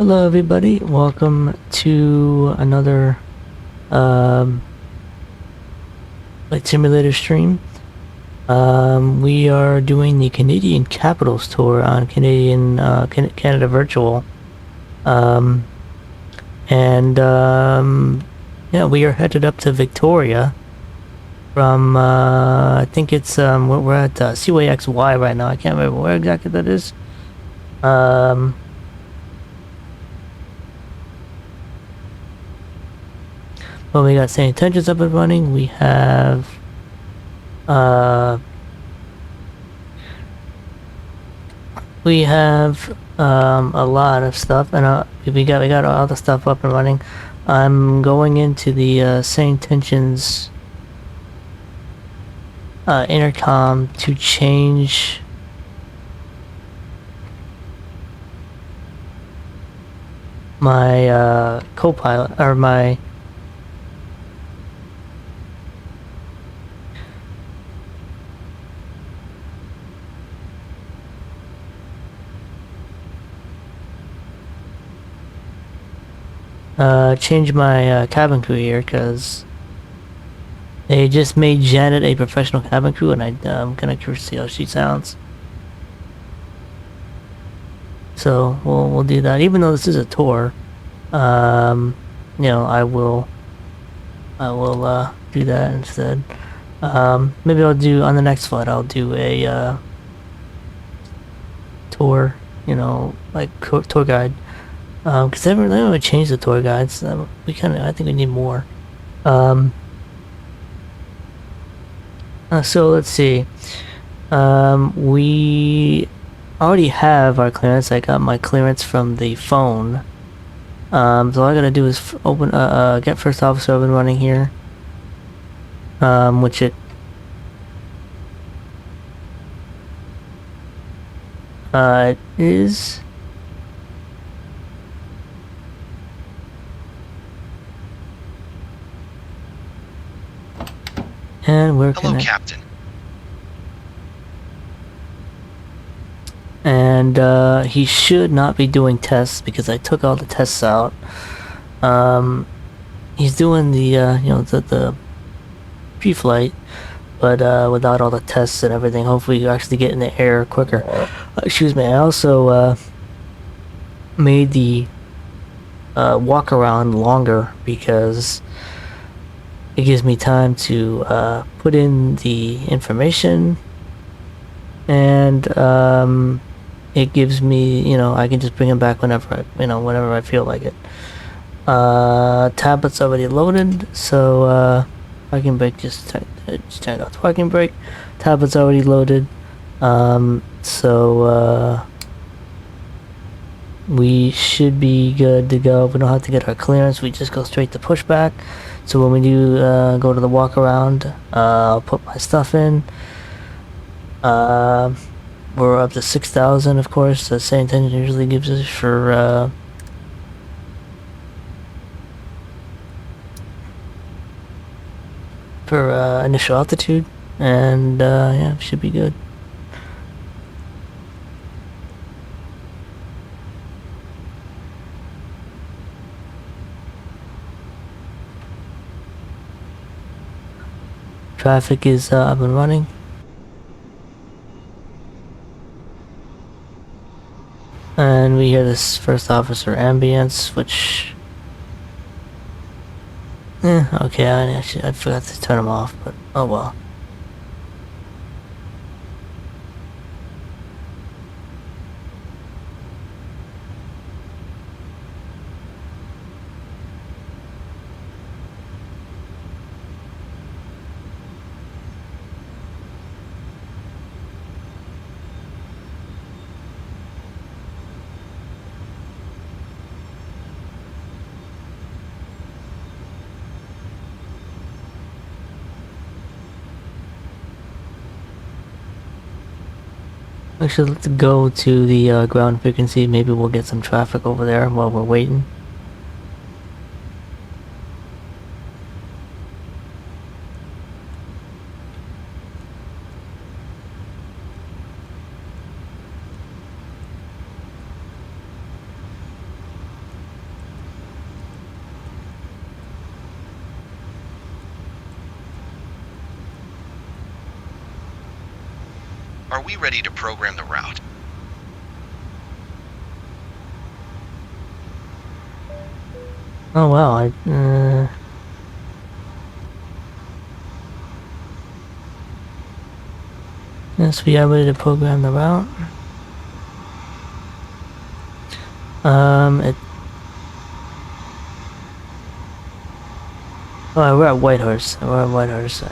Hello everybody, welcome to another um, Flight Simulator stream. We are doing the Canadian Capitals Tour on Canada Virtual. Um, yeah, we are headed up to Victoria from, I think it's, we're at CYXY right now. I can't remember where exactly that is. Well, we got SayIntentions up and running. We have a lot of stuff, and we got all the stuff up and running. I'm going into the SayIntentions intercom to change my co-pilot or my cabin crew here, because they just made Janet a professional cabin crew, and I'm kind of curious to see how she sounds. So we'll do that. Even though this is a tour, you know, I will do that instead. Maybe I'll do on the next flight. I'll do a tour, you know, like tour guide. Because they haven't really changed the tour guides. I think we need more. So let's see. We already have our clearance. I got my clearance from the phone. So all I gotta do is get first officer up and running here. Which it is. And we're Hello, Captain. And he should not be doing tests because I took all the tests out. He's doing the you know, the pre-flight, but without all the tests and everything. Hopefully you actually get in the air quicker. Excuse me. I also made the walk around longer because it gives me time to put in the information, and it gives me, you know, I can just bring them back whenever I feel like it. Tablet's already loaded, so parking brake, just turn off the parking brake. Tablet's already loaded, so we should be good to go. We don't have to get our clearance, we just go straight to pushback. So when we do go to the walk around, I'll put my stuff in. We're up to 6,000, of course. The SayIntentions usually gives us for initial altitude, and yeah, should be good. Traffic is up and running. And we hear this first officer ambience, which... okay, I forgot to turn them off, but oh well. Actually, let's go to the ground frequency. Maybe we'll get some traffic over there while we're waiting. Are we ready to program the route? Oh wow, yes, we are ready to program the route. Oh, we're at Whitehorse. We're at Whitehorse.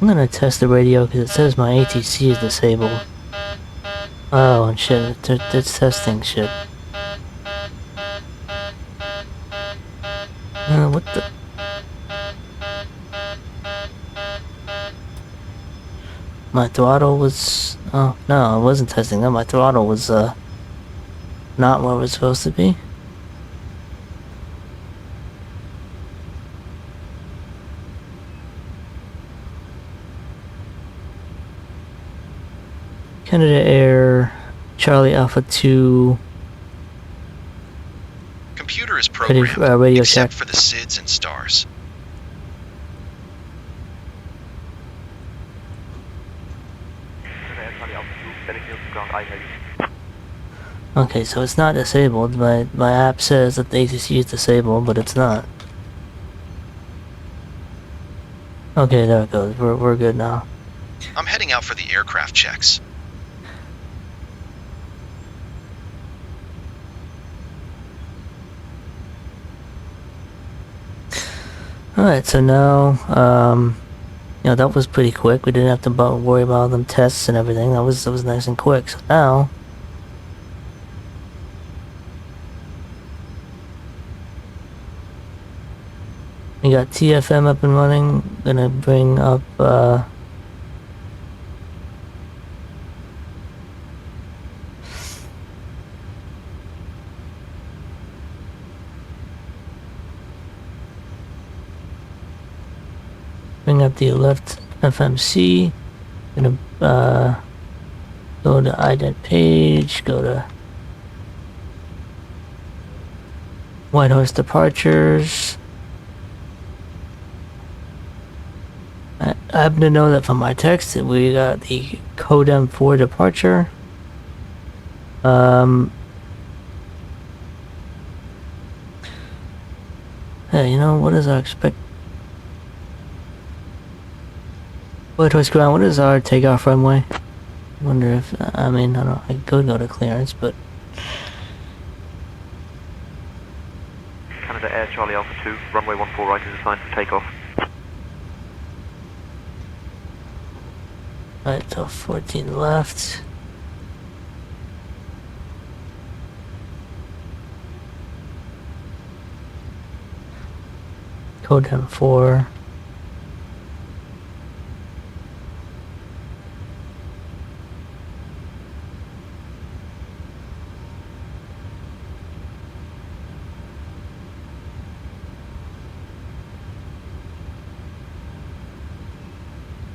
I'm gonna test the radio because it says my ATC is disabled. Oh, and shit, it's testing shit. What the? My throttle was... Oh, no, I wasn't testing that. My throttle was, not where it was supposed to be. Canada Air, Charlie Alpha 2... Computer is programmed, radio except check. for the SIDS and stars. Okay, so it's not disabled. My app says that the ATC is disabled, but it's not. Okay, there it goes. We're good now. I'm heading out for the aircraft checks. Alright, so now, you know, that was pretty quick. We didn't have to worry about them tests and everything. That was nice and quick. So now, we got TFM up and running. Gonna bring up, the left FMC. Gonna, go to ident page, go to Whitehorse departures. I happen to know that from my text that we got the code M4 departure. Hey, you know, what is our Whitehorse ground, what is our takeoff runway? I wonder if, I mean, I don't, I could go to clearance, but... Canada Air, Charlie Alpha 2, runway 14 right is assigned for takeoff. Right, so 14 left. Code M4.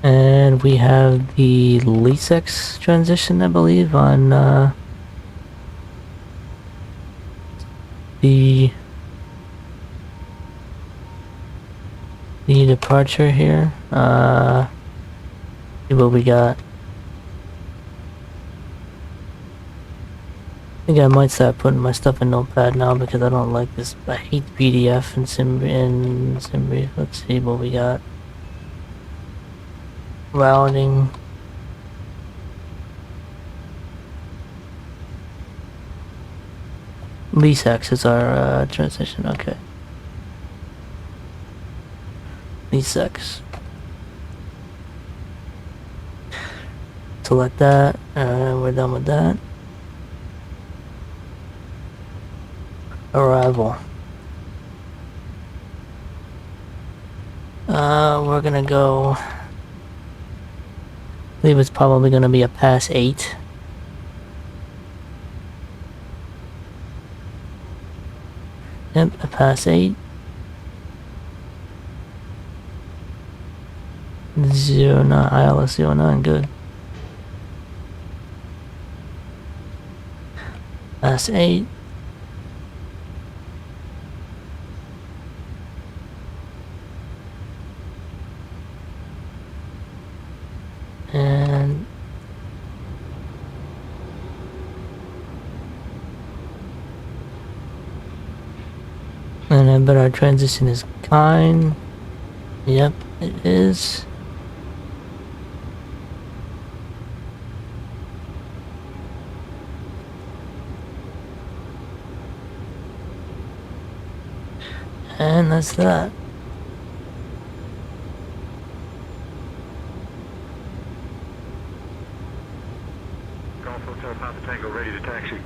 And we have the LeaseX transition, I believe, on the departure here. See what we got. I think I might start putting my stuff in Notepad now because I don't like this. I hate PDF and Simbrief. Let's see what we got. Routing. LeaseX is our transition. Okay. LeaseX. Select that. We're done with that. Arrival. We're gonna go. I believe it's probably gonna be a pass 8. Yep, a pass 8. 09, ILS 09, good. That's 8. And I bet our transition is kind. Yep, it is. And that's that. Golf Hotel Papa Tango ready to taxi.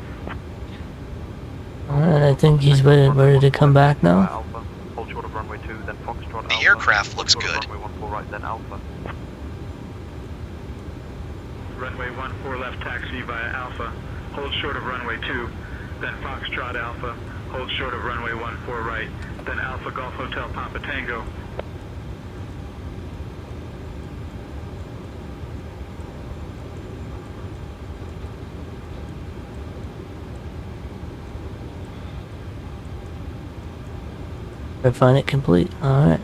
Alright, I think he's ready to come back now. Alpha, hold short of runway 2, then Foxtrot The Alpha, aircraft looks hold short good. of runway 14 right, then Alpha. Runway 14 left taxi via Alpha, hold short of runway 2, then Foxtrot Alpha, hold short of runway 14 right, then Alpha Golf Hotel Papa Tango. I find it complete. Alright.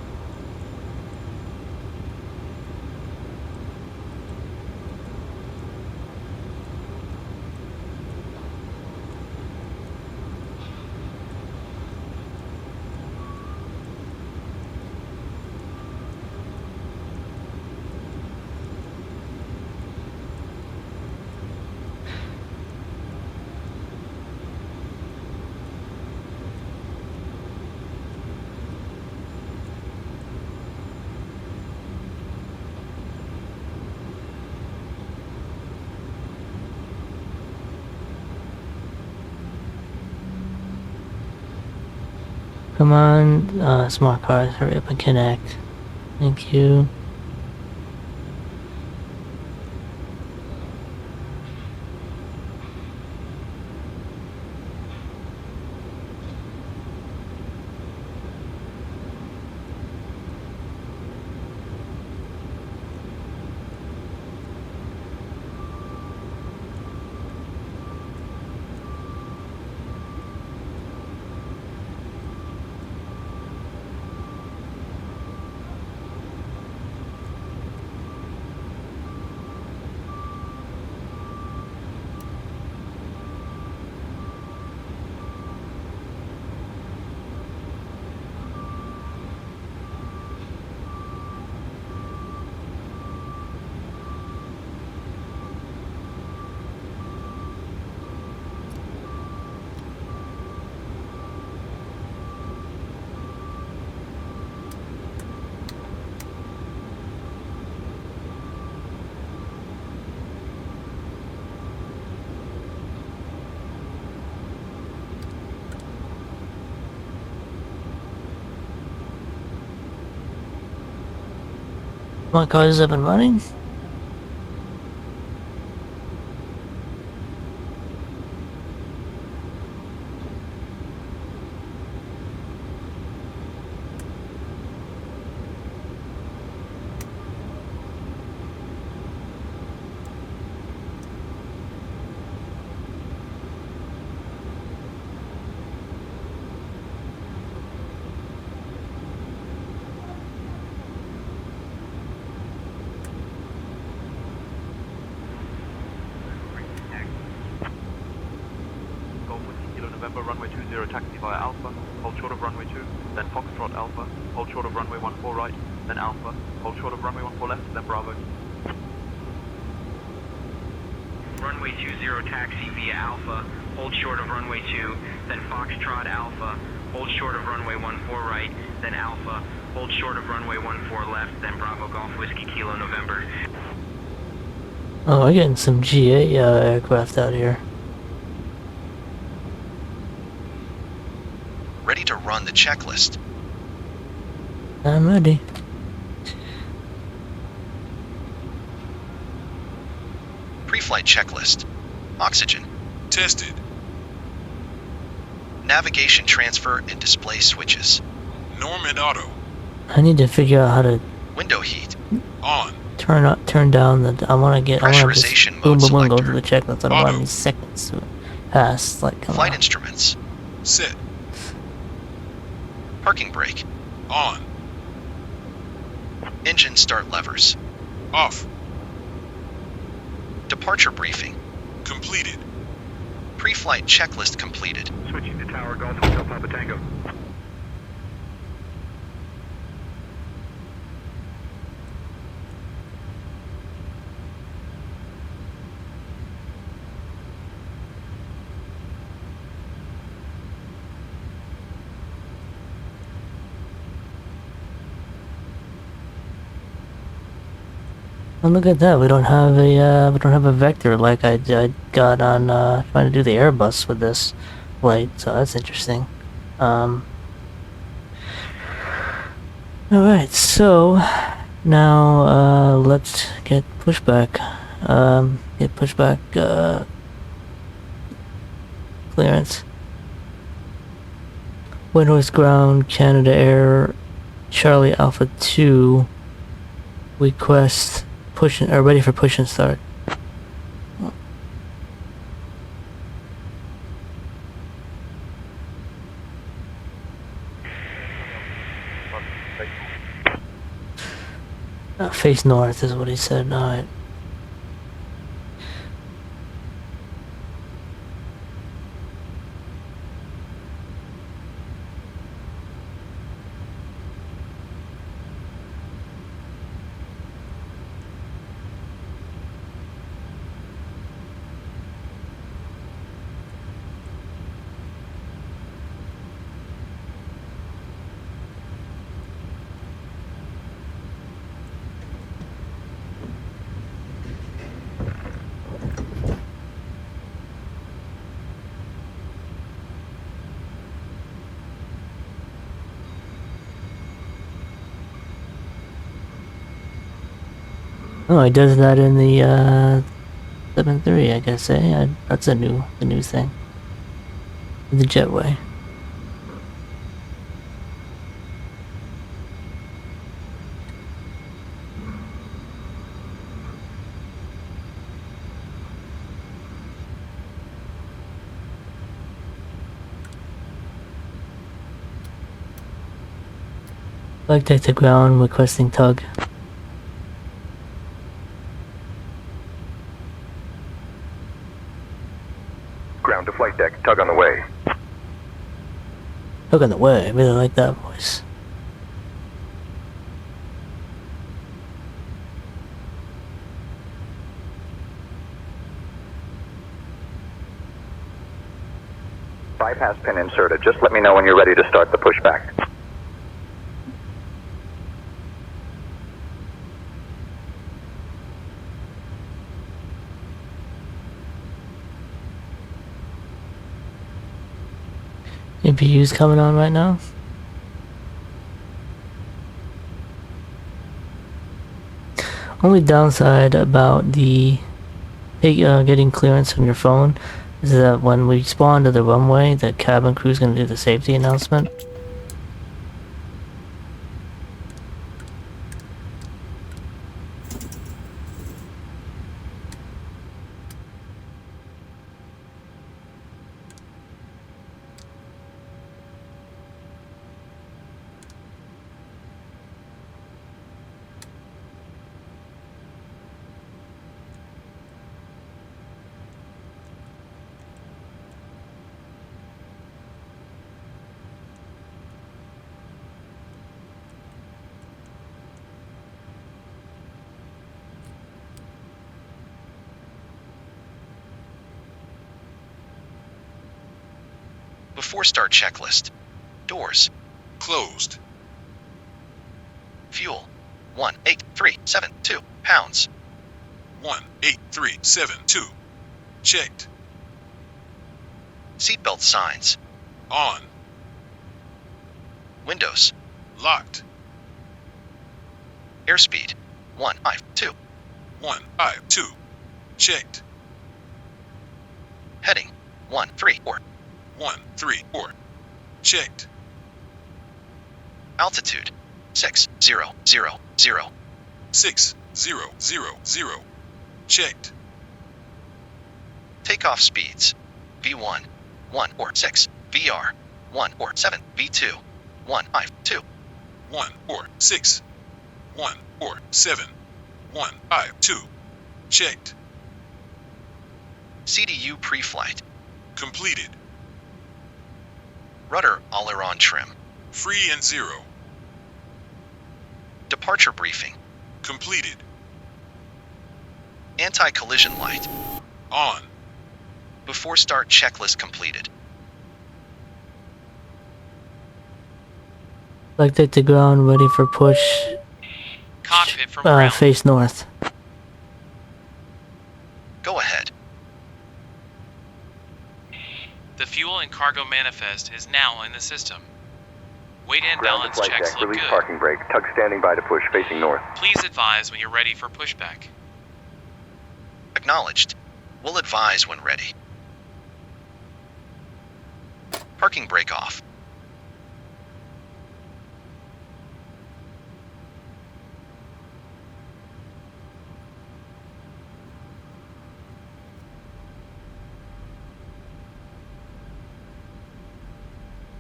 Come on, smart cars, hurry up and connect. Thank you. Smart cars up and running. Golf Whiskey Kilo November, runway 20 taxi via Alpha, hold short of runway 2, then Foxtrot Alpha, hold short of runway 14 right, then Alpha, hold short of runway 14 left, then Bravo. Runway 20 taxi via Alpha, hold short of runway 2, then Foxtrot Alpha, hold short of runway 14 right, then Alpha, hold short of runway 14 left, then Bravo Golf Whiskey Kilo November. Oh, we're getting some GA aircraft out here. Ready to run the checklist. I'm ready. Pre-flight checklist. Oxygen. Tested. Navigation transfer and display switches. Norm and auto. I need to figure out how to... Window heat. On. Turn down the. I want to Pressurization just boom, mode boom, boom, go selector. to the checklist. I don't want Auto. any seconds to pass. Like, come Flight on. instruments. Set. Parking brake. On. Engine start levers. Off. Departure briefing. Completed. Pre-flight checklist completed. Switching to Tower Golf Hotel Papa Tango. And look at that. We don't have a vector like I got on trying to do the Airbus with this flight. So that's interesting. All right. So now let's get pushback. Get pushback clearance. Whitehorse ground, Canada Air, Charlie Alpha 2. Request push and ready for push and start. Face north is what he said. All right. Oh, he does that in the 7.3, I guess. That's the new thing. The jetway. Flight deck to ground, requesting tug. Ground to flight deck. Tug on the way. Tug on the way. I really like that voice. Bypass pin inserted. Just let me know when you're ready to start the pushback. APU's coming on right now. Only downside about the getting clearance from your phone is that when we spawn to the runway, the cabin crew's gonna do the safety announcement. Before start checklist. Doors. Closed. Fuel. 18372 pounds. 18372. Checked. Seatbelt signs. On. Windows. Locked. Airspeed. 152. 152. Checked. Heading. 134. 134. Checked. Altitude. 6000. 6000. Checked. Takeoff speeds. V1, 146, VR, 147, V2, 152. 146. 147. 152. Checked. CDU pre-flight. Completed. Rudder aileron trim. Free and 0. Departure briefing. Completed. Anti-collision light. On. Before start checklist completed. Selected to ground, ready for push. Cockpit from ground. Face north. Go ahead. The fuel and cargo manifest is now in the system. Weight and Ground to balance flight checks deck. look Release good. parking brake. Tug standing by to push, facing north. Please advise when you're ready for pushback. Acknowledged. We'll advise when ready. Parking brake off.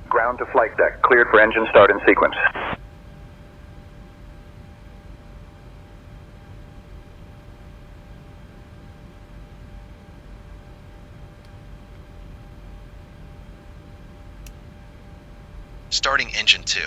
Ground to flight deck. Cleared for engine start in sequence. Starting engine 2.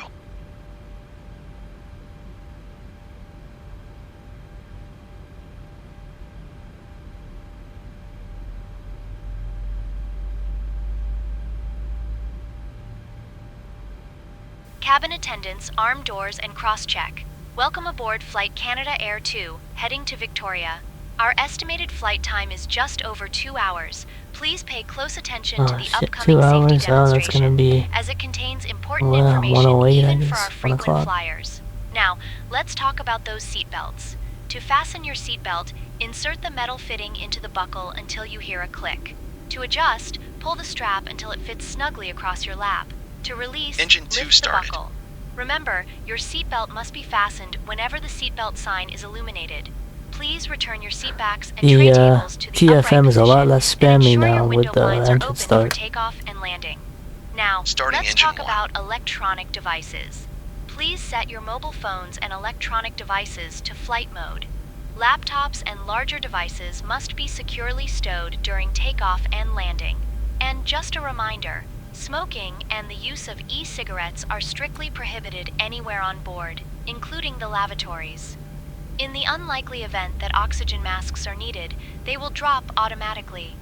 Cabin attendants, arm doors, and cross-check. Welcome aboard Flight Canada Air 2, heading to Victoria. Our estimated flight time is just over 2 hours. Please pay close attention to Oh the shit, upcoming 2 safety hours? Oh, that's demonstration, gonna be as it contains important well, information 1:08, I even for guess, our 1 frequent o'clock. flyers. Now, let's talk about those seatbelts. To fasten your seatbelt, insert the metal fitting into the buckle until you hear a click. To adjust, pull the strap until it fits snugly across your lap. To release, Engine 2 lift the started. buckle. Remember, your seatbelt must be fastened whenever the seatbelt sign is illuminated. Please return your seatbacks and tray The tables to the TFM upright is a lot position less and spammy ensure now your with window the blinds are engine open for start. takeoff and landing. Now, Starting let's engine talk 1. about electronic devices. Please set your mobile phones and electronic devices to flight mode. Laptops and larger devices must be securely stowed during takeoff and landing. And just a reminder, smoking and the use of e-cigarettes are strictly prohibited anywhere on board, including the lavatories. In the unlikely event that oxygen masks are needed, they will drop automatically.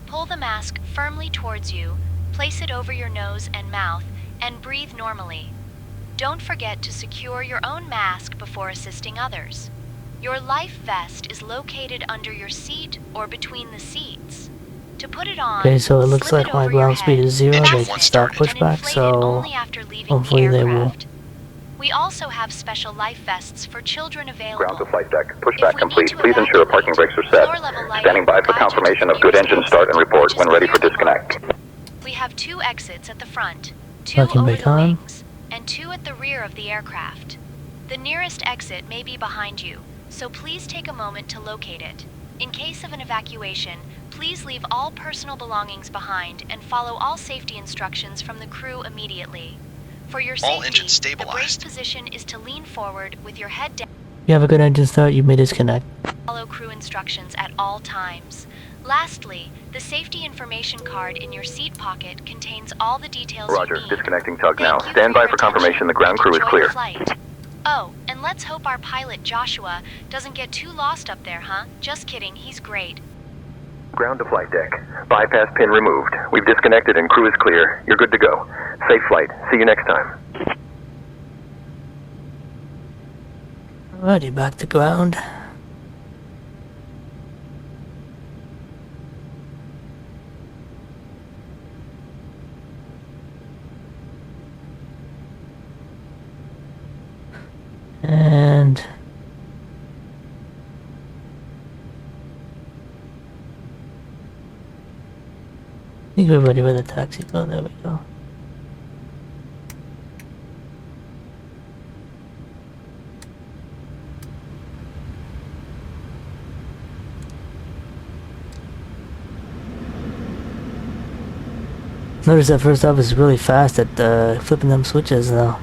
Pull the mask firmly towards you, place it over your nose and mouth, and breathe normally. Don't forget to secure your own mask before assisting others. Your life vest is located under your seat or between the seats. To put it on, Okay, so it looks slip like my over your ground speed head, is 0. Engine They 1 can stop started. and pushback, inflate it so only after leaving hopefully the they will. aircraft. We also have special life vests for children available. Ground to flight deck. If Pushback we complete. need to Please ensure evacuate, parking brakes are floor-level set. lighting Standing by will for guide you to confirmation the of good nearest engine start and exit, report which is when ready for clear to board. disconnect. We have 2 exits at the front, 2 Parking over brake the on. wings, and 2 at the rear of the aircraft. The nearest exit may be behind you, so please take a moment to locate it. In case of an evacuation, please leave all personal belongings behind and follow all safety instructions from the crew immediately. For your All safety, engines the brace stabilized. position is to lean forward with your head down. If you have a good engine start, you may disconnect. Follow crew instructions at all times. Lastly, the safety information card in your seat pocket contains all the details Roger. you need. Disconnecting tug Thank now. you Stand by your for confirmation the ground attention crew is and clear. enjoy the flight. Oh, and let's hope our pilot Joshua doesn't get too lost up there, huh? Just kidding, he's great. Ground to flight deck. Bypass pin removed. We've disconnected and crew is clear. You're good to go. Safe flight. See you next time. Alrighty, back to ground. And I think we're ready for the taxi. Oh, there we go. Notice that first off is really fast at flipping them switches now.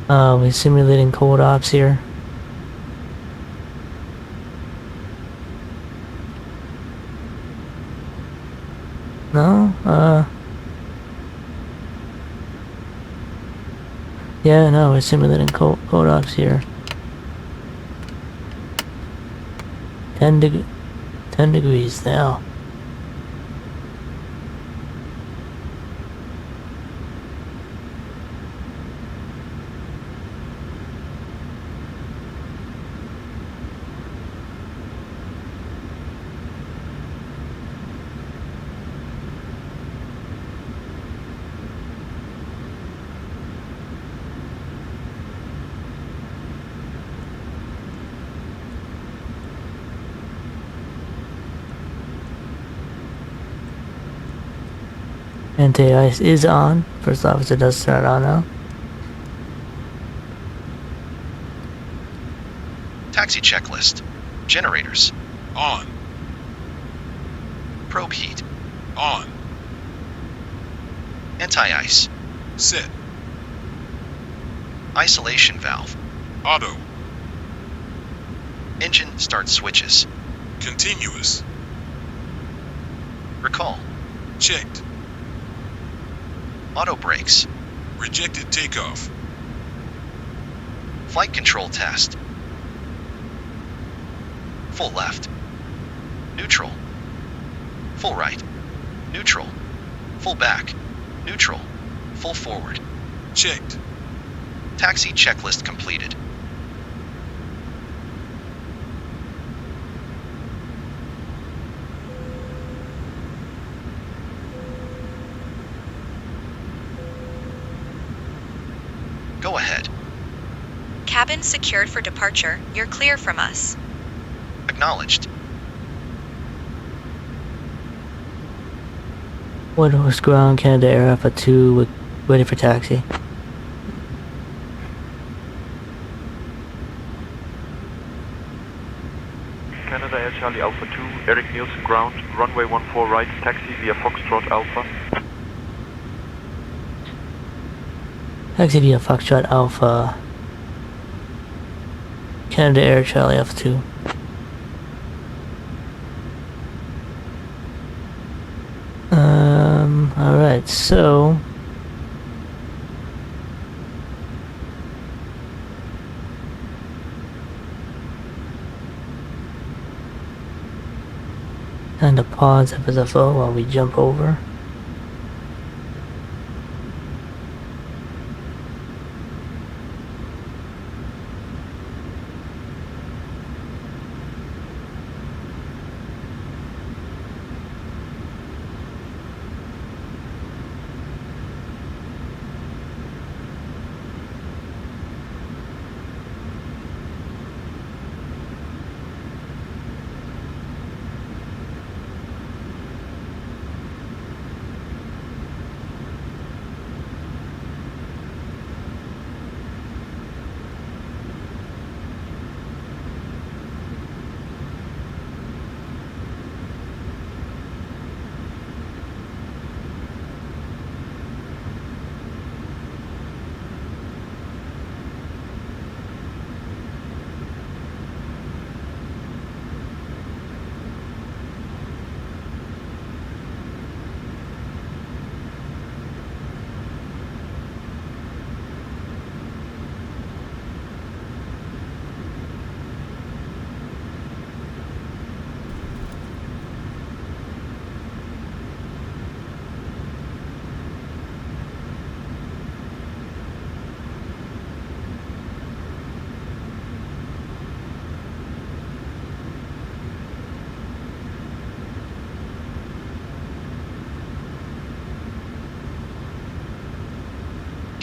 We're simulating cold ops here. No? Yeah, no, we're simulating cold ops here. 10 degrees now. Anti-ice is on. First officer does turn it on now. Taxi checklist. Generators. On. Probe heat. On. Anti-ice. Set. Isolation valve. Auto. Engine start switches. Continuous. Recall. Checked. Auto brakes. Rejected takeoff. Flight control test. Full left. Neutral. Full right. Neutral. Full back. Neutral. Full forward. Checked. Taxi checklist completed. Go ahead. Cabin secured for departure. You're clear from us. Acknowledged. Whitehorse ground, Canada Air Alpha 2, waiting for taxi. Canada Air Charlie Alpha 2, Eric Nielsen ground, runway 14 right, taxi via Foxtrot Alpha. Taxi via Foxtrot Alpha. Canada Air Charlie Alpha 2. Alright, so time to pause FSFO while we jump over.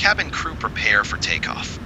Cabin crew prepare for takeoff.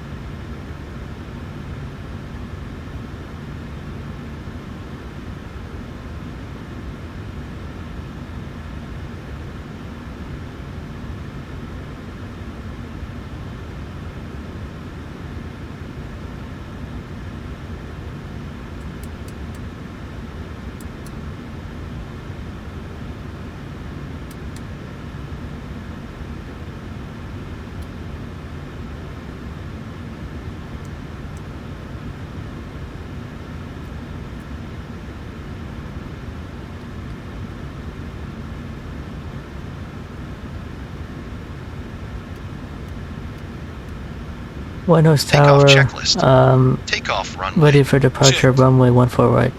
Whitehorse Takeoff Tower, checklist. Takeoff runway. ready for departure, Checked. runway 14 right.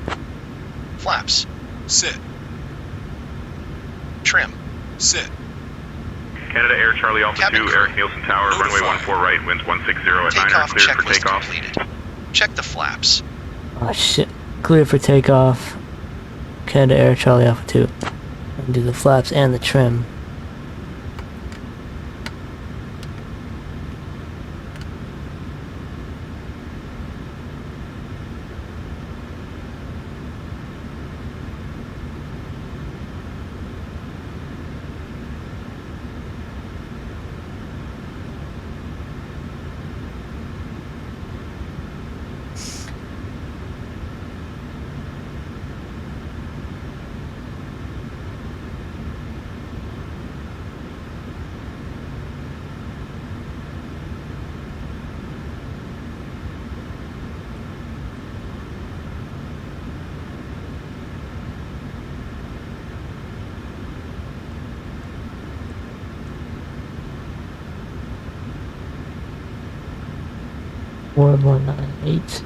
Flaps. Set. Trim. Set. Canada Air Charlie Alpha Cabin 2, crew. Eric Nielsen Tower, Notify. runway 14 right, winds 160 at 9, Takeoff cleared for checklist takeoff. completed. Check the flaps. Oh shit. Clear for takeoff. Canada Air Charlie Alpha 2. And do the flaps and the trim. Four 198.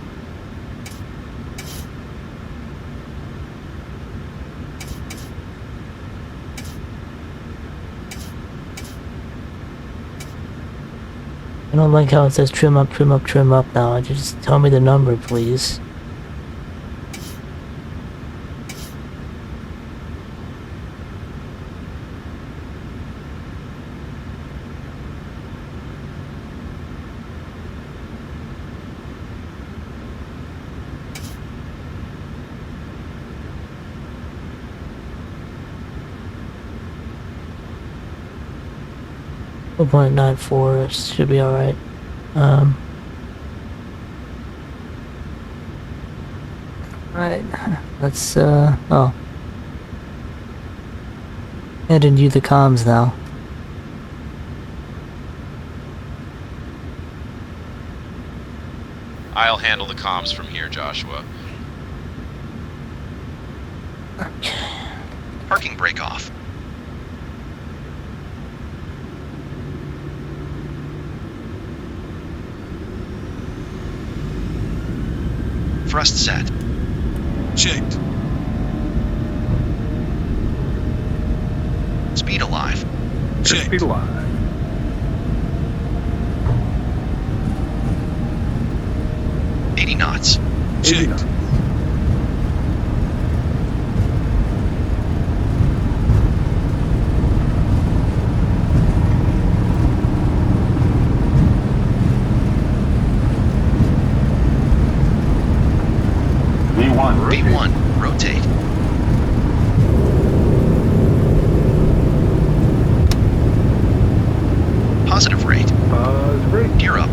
I don't like how it says trim up, trim up, trim up now. Just tell me the number, please. .94 should be alright. Right, let's, oh. Handing you the comms now. I'll handle the comms from here, Joshua. Parking brake off. Thrust set. Checked. Speed alive. Checked. Speed alive. knots. Checked. V1, rotate. Positive rate. Gear up.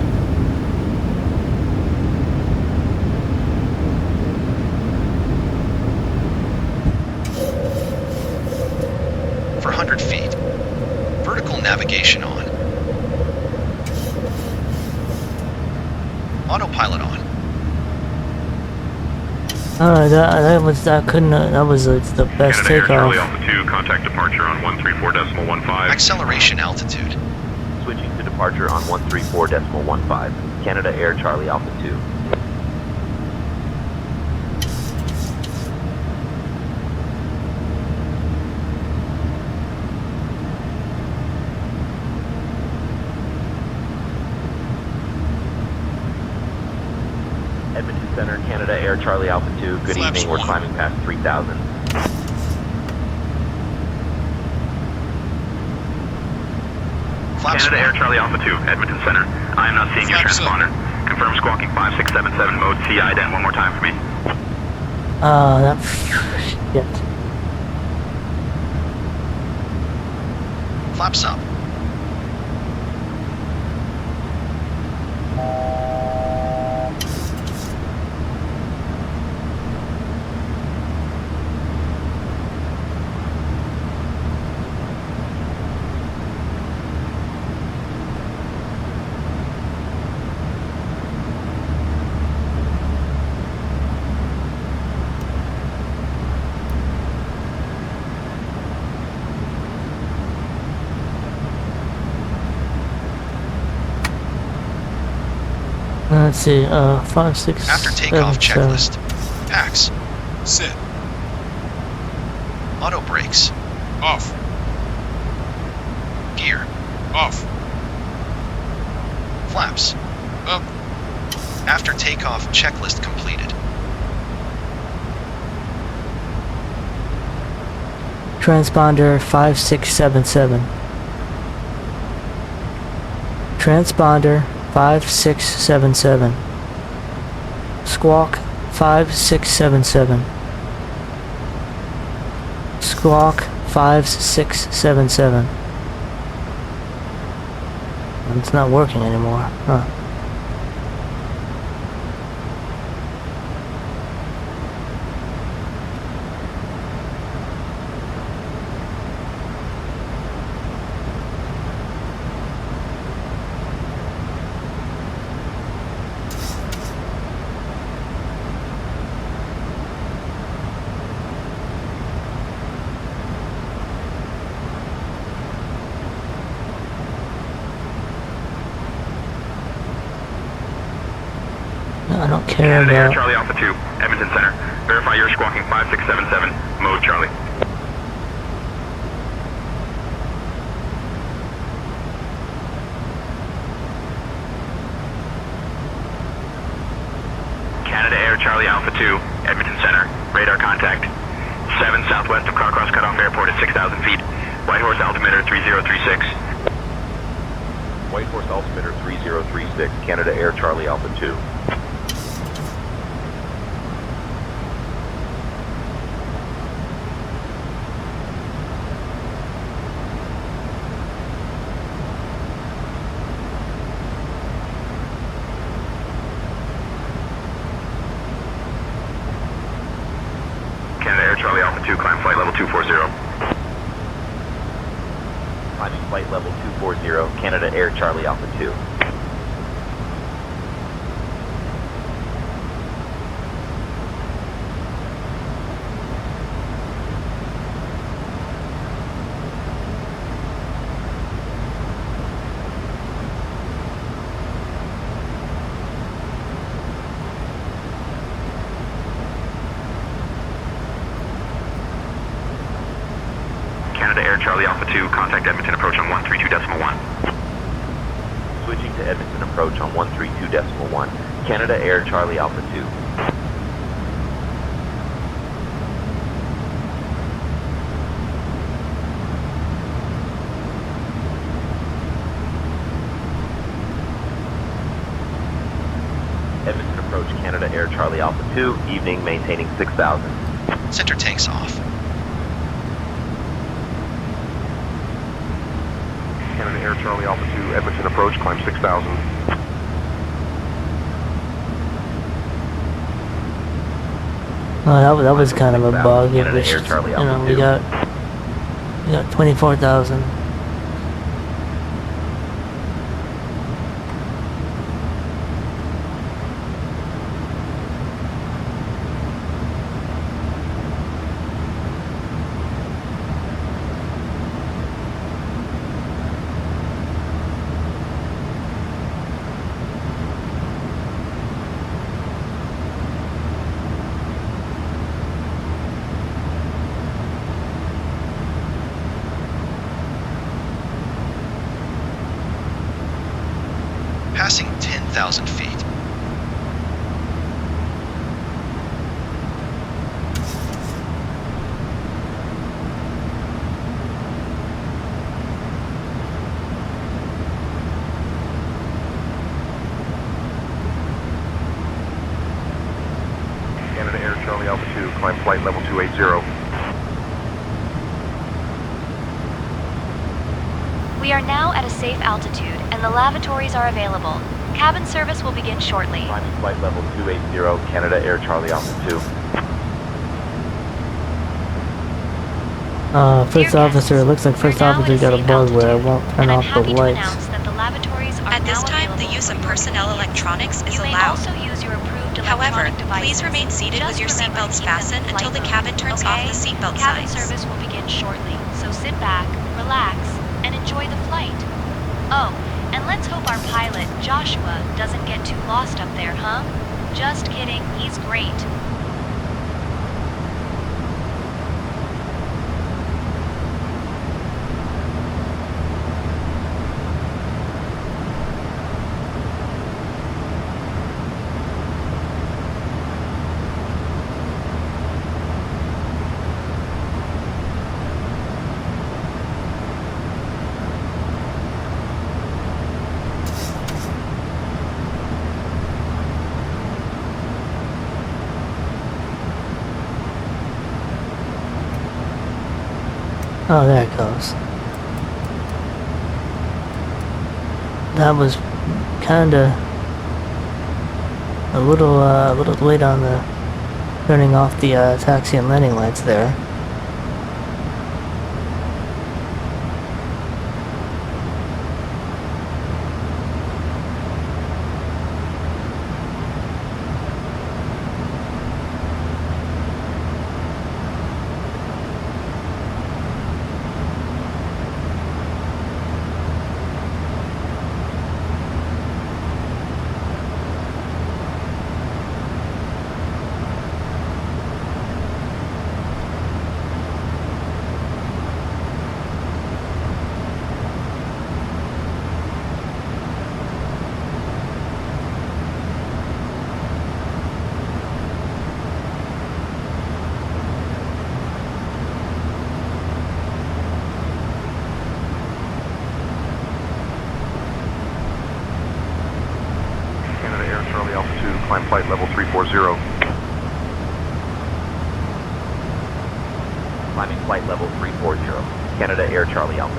For 100 feet. Vertical navigation on. Autopilot on. That was the best Canada Air Charlie takeoff. Alpha 2, contact departure on 134.15. Acceleration altitude. Switching to departure on 134.15. Canada Air Charlie Alpha 2. Edmonton Center, Canada Air Charlie Alpha 2. Good Flaps evening. We're 1. climbing past 3,000. Flaps Canada Air 1. Charlie Alpha 2, Edmonton Center. I am not seeing your Flaps up. transponder. Confirm squawking 5677 mode CI then one more time for me. That shit. Flaps up. Let's see, 5, 6, After takeoff 7. checklist. Packs. Set. Auto brakes. Off. Gear. Off. Flaps. Up. After takeoff checklist completed. Transponder 5677. Transponder 5677. Squawk 5677. Squawk 5677. It's not working anymore, huh? I don't care Canada Air about... Charlie Alpha 2, Edmonton Center. Verify you're squawking 5677 mode Charlie. Canada Air Charlie Alpha 2, Edmonton Center. Radar contact. 7 southwest of Carcross Cutoff Airport at 6,000 feet. Whitehorse altimeter 3036. Whitehorse altimeter 3036, Canada Air Charlie Alpha 2. Canada Air Charlie Alpha 2, climb flight level 240. Climbing flight level 240, Canada Air Charlie Alpha 2. Canada Air Charlie Alpha 2, contact Edmonton approach on 132.1. Switching to Edmonton approach on 132.1, Canada Air Charlie Alpha 2. Edmonton approach, Canada Air Charlie Alpha 2, evening maintaining 6,000. Center tanks off. Canada Air Charlie Alpha 2, Edmonton approach, climb 6,000. Oh, that was kind of a bug. It was, Air Charlie you know, Alpha we 2. got 24,000. Passing 10,000 feet. flight level 280. We are now at a safe altitude, and the lavatories are available. Cabin service will begin shortly. Climbing flight level 280, Canada Air Charlie Alpha 2. First officer, it looks like first officer got a bug where I won't turn off the lights. At this time, the use of personnel electronics is allowed. However, please remain seated with your seatbelts fastened until the cabin turns off the seatbelt Cabin signs. service will begin shortly, so sit back, relax, and enjoy the flight. Oh, and let's hope our pilot, Joshua, doesn't get too lost up there, huh? Just kidding, he's great. Oh, there it goes. That was kinda a little late on the turning off the taxi and landing lights there. Canada Air Charlie Alpha 2, climb flight level 340. Climbing flight level 340, Canada Air Charlie Alpha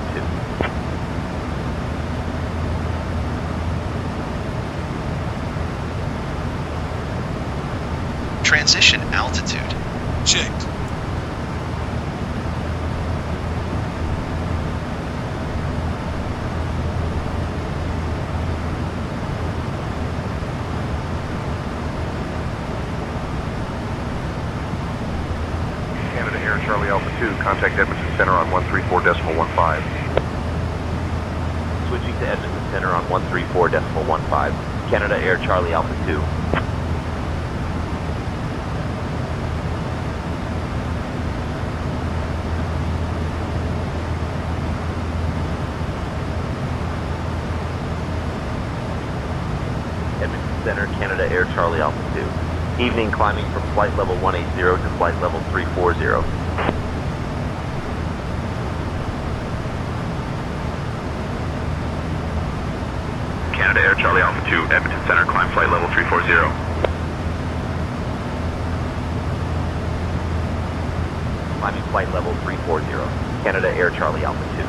2. Transition altitude. Checked. Canada Air Charlie Alpha 2, contact Edmonton Center on 134.15. Switching to Edmonton Center on 134.15. Canada Air Charlie Alpha 2. Edmonton Center, Canada Air Charlie Alpha 2. Evening climbing from flight level 180 to flight level 340. Canada Air Charlie Alpha 2, Edmonton Center, climb flight level 340. Climbing flight level 340, Canada Air Charlie Alpha 2.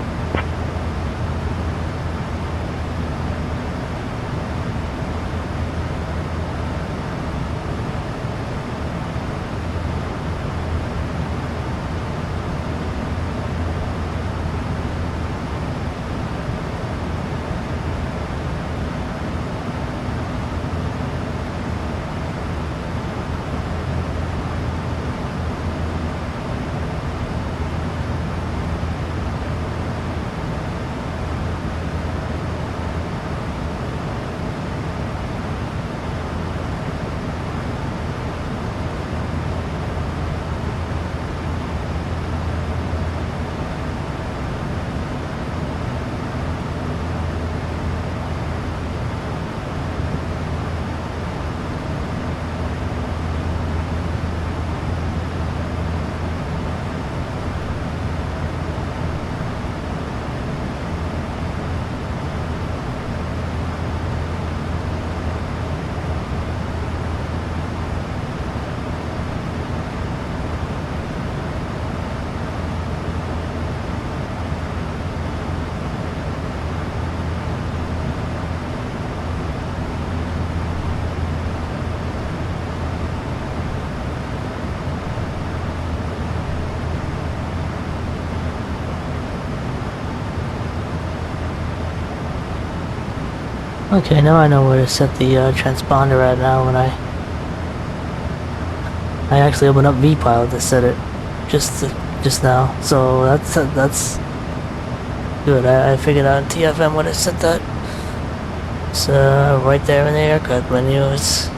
Okay, now I know where to set the transponder at now when I actually opened up vPilot to set it just now. So that's good. I figured out in TFM where to set that. It's right there in the aircraft menu. It's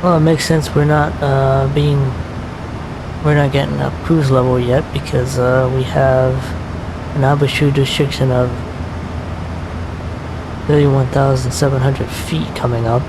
well, it makes sense we're not getting a cruise level yet because we have an altitude restriction of 31,700 feet coming up.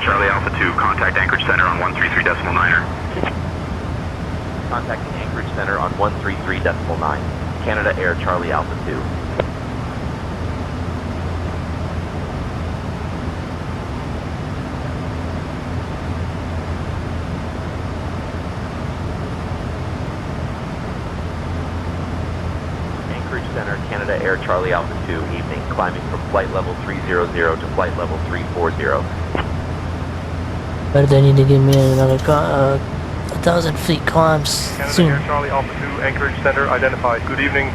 Air Charlie Alpha 2, contact Anchorage Center on 133.9er. Contacting Anchorage Center on 133.9. Canada Air Charlie Alpha 2. Anchorage Center, Canada Air Charlie Alpha 2, evening, climbing from flight level 300 to flight level 340. But they need to give me another 1,000 feet climbs Canada soon. Air Charlie Alpha 2, Anchorage Center identified. Good evening.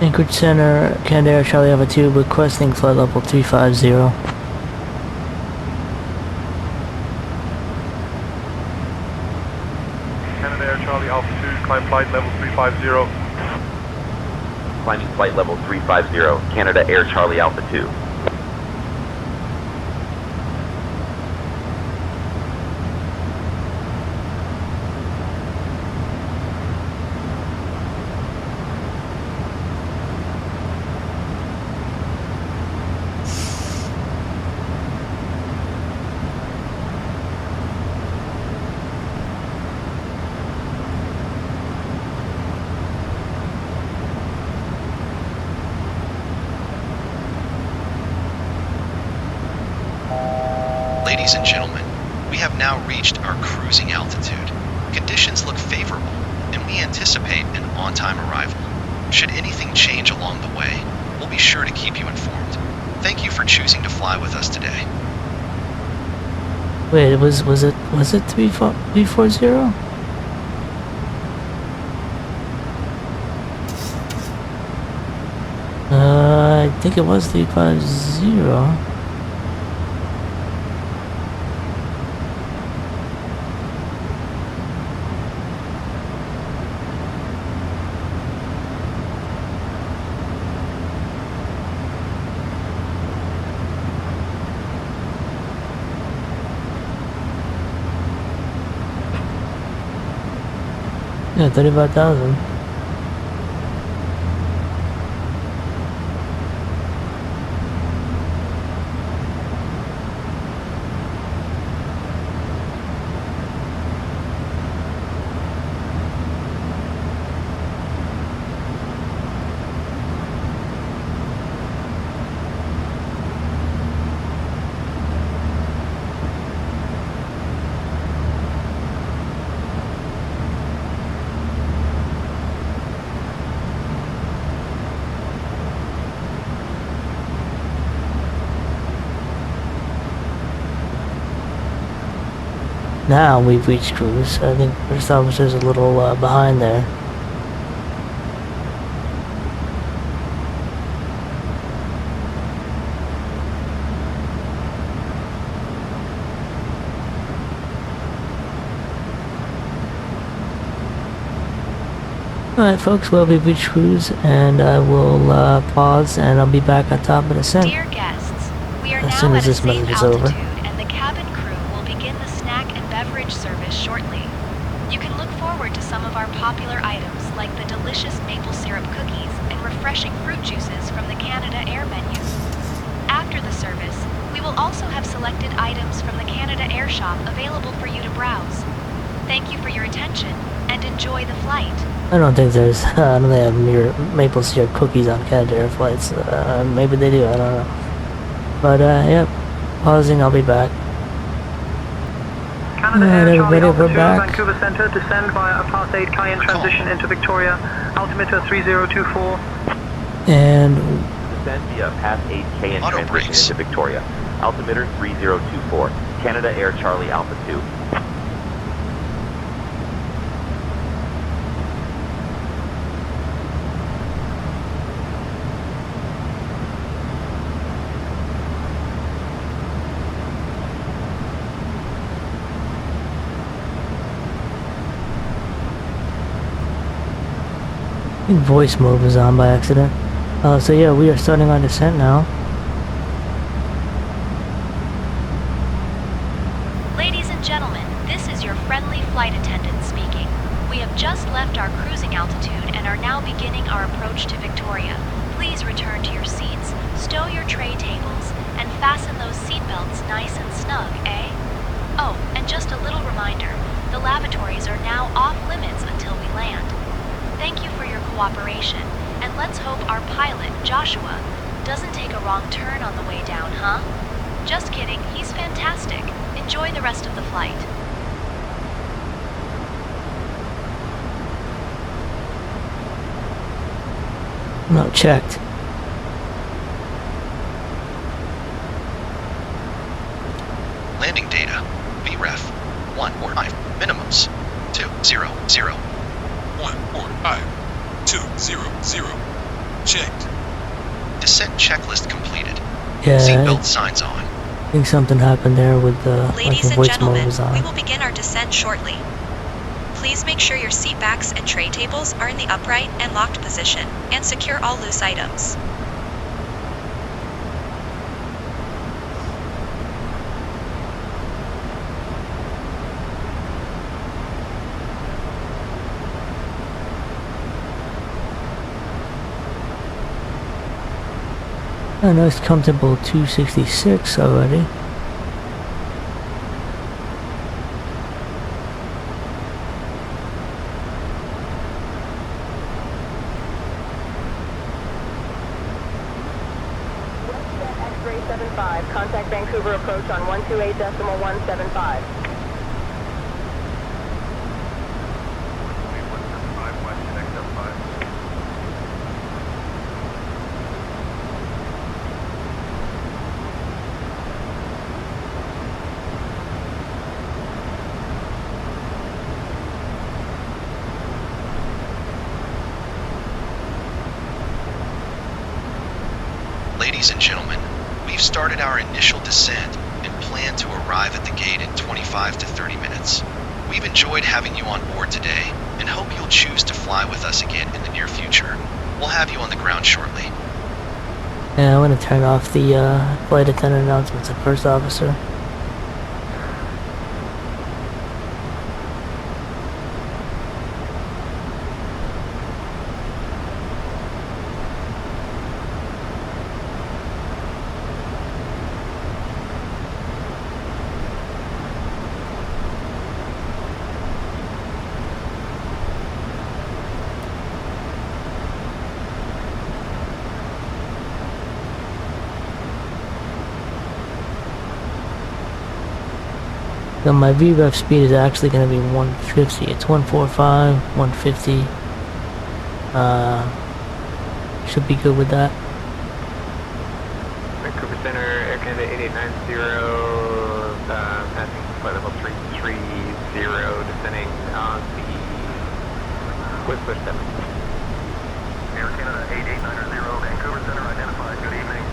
Anchorage Center, Canada Air Charlie Alpha 2, requesting flight level 350. Canada Air Charlie Alpha 2, climb flight level 350. Climbing flight level 350, Canada Air Charlie Alpha 2. Ladies and gentlemen, we have now reached our cruising altitude. Conditions look favorable, and we anticipate an on-time arrival. Should anything change along the way, we'll be sure to keep you informed. Thank you for choosing to fly with us today. Wait, was it 340? I think it was 350. Yeah, 35,000. Now we've reached cruise. I think first officer's a little behind there. Alright folks, well we reached cruise and I will pause and I'll be back on top of the descent Dear guests, we are as now soon as at a this safe message is altitude over. and the cabin crew will begin the snack and beverage service shortly. You can look forward to some of our popular items like the delicious maple syrup cookies and refreshing fruit juices from the Canada Air menu. After the service, we will also have selected items from the Canada Air shop available for you to browse. Thank you for your attention and enjoy the flight. I don't think there's, I don't think they have maple syrup cookies on Canada Air flights. Maybe they do, I don't know. But, yep, pausing, I'll be back. Canada Air Charlie everybody, we're Alpha 2, back. Vancouver Centre, descend via a Pass 8 Cayenne transition into Victoria, altimeter 3024. And Descend via Pass 8 Cayenne Auto transition brakes. into Victoria, altimeter 3024. Canada Air Charlie Alpha 2. I think voice mode was on by accident. So yeah, we are starting our descent now. Ladies and gentlemen, this is your friendly flight attendant speaking. We have just left our cruising altitude and are now beginning our approach to Victoria. Please return to your seats, stow your tray tables, and fasten those seatbelts nice and snug, eh? Oh, and just a little reminder, the lavatories are now off limits until we land. Thank you for your cooperation, and let's hope our pilot, Joshua, doesn't take a wrong turn on the way down, huh? Just kidding, he's fantastic. Enjoy the rest of the flight. Not checked. Landing data. VREF 145. Minimums 200. 145-200. Checked. Descent checklist completed. Yeah, Seatbelt signs on. I think something happened there with the Ladies and voice mode gentlemen, was on. we will begin our descent shortly. Please make sure your seat backs and tray tables are in the upright and locked position, and secure all loose items. A nice comfortable 266 already. X-ray 75, contact Vancouver approach on 128.175. Ladies and gentlemen, we've started our initial descent and plan to arrive at the gate in 25 to 30 minutes. We've enjoyed having you on board today and hope you'll choose to fly with us again in the near future. We'll have you on the ground shortly. Yeah, I'm gonna turn off the flight attendant announcements at first officer. So my VREF speed is actually going to be 150. It's 145, 150. Should be good with that. Vancouver Center, Air Canada 8890, passing flight level 330, descending on the Whitehorse 7. Air Canada 8890, Vancouver Center identified. Good evening.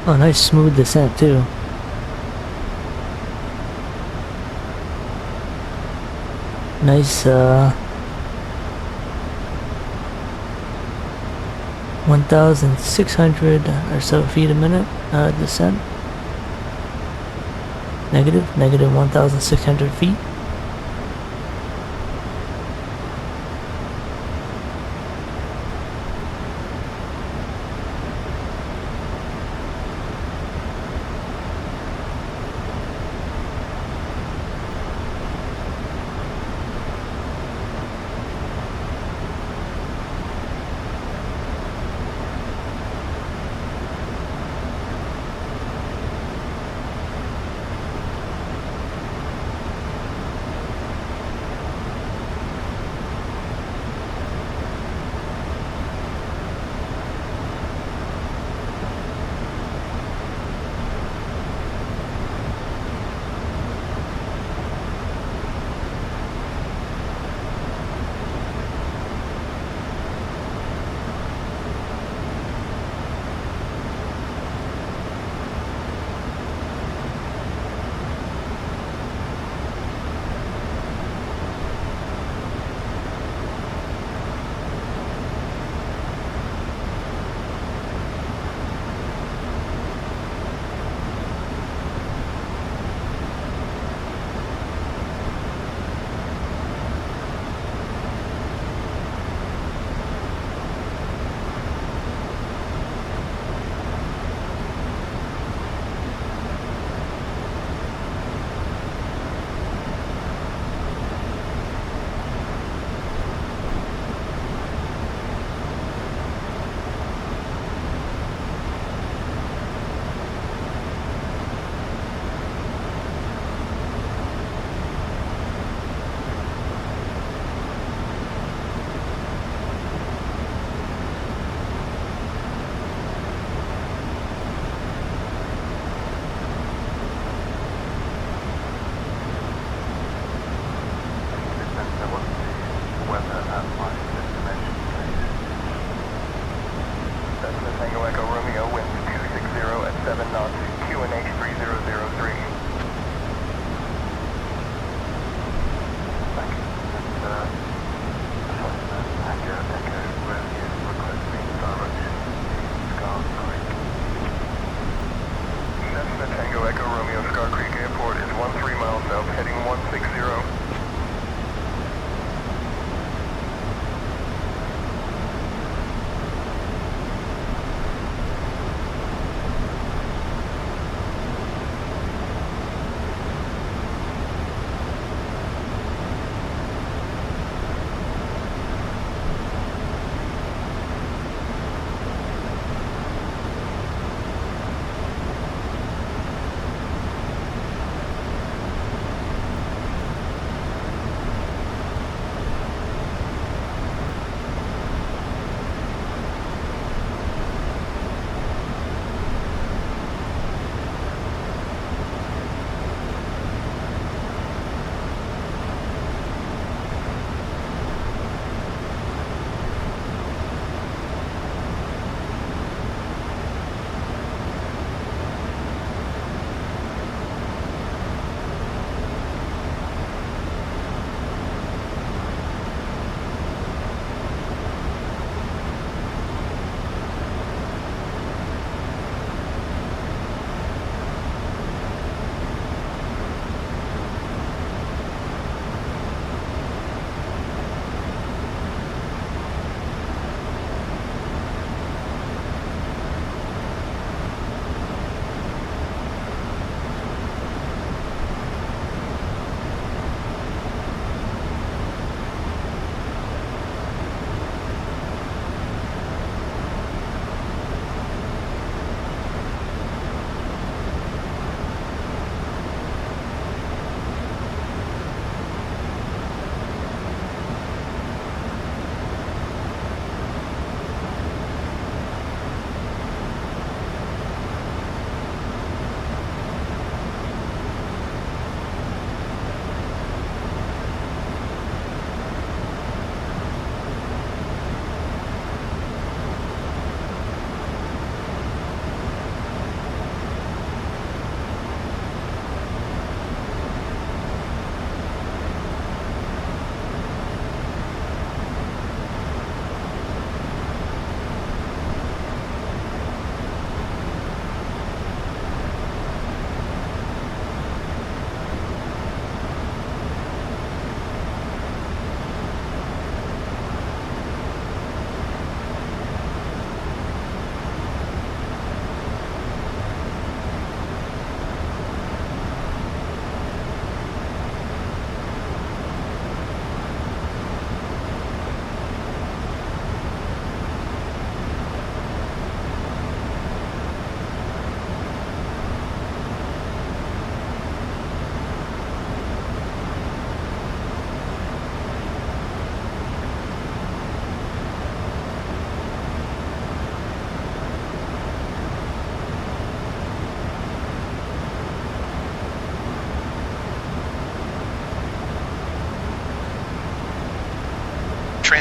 Oh, nice smooth descent too. Nice 1,600 or so feet a minute descent. Negative 1,600 feet.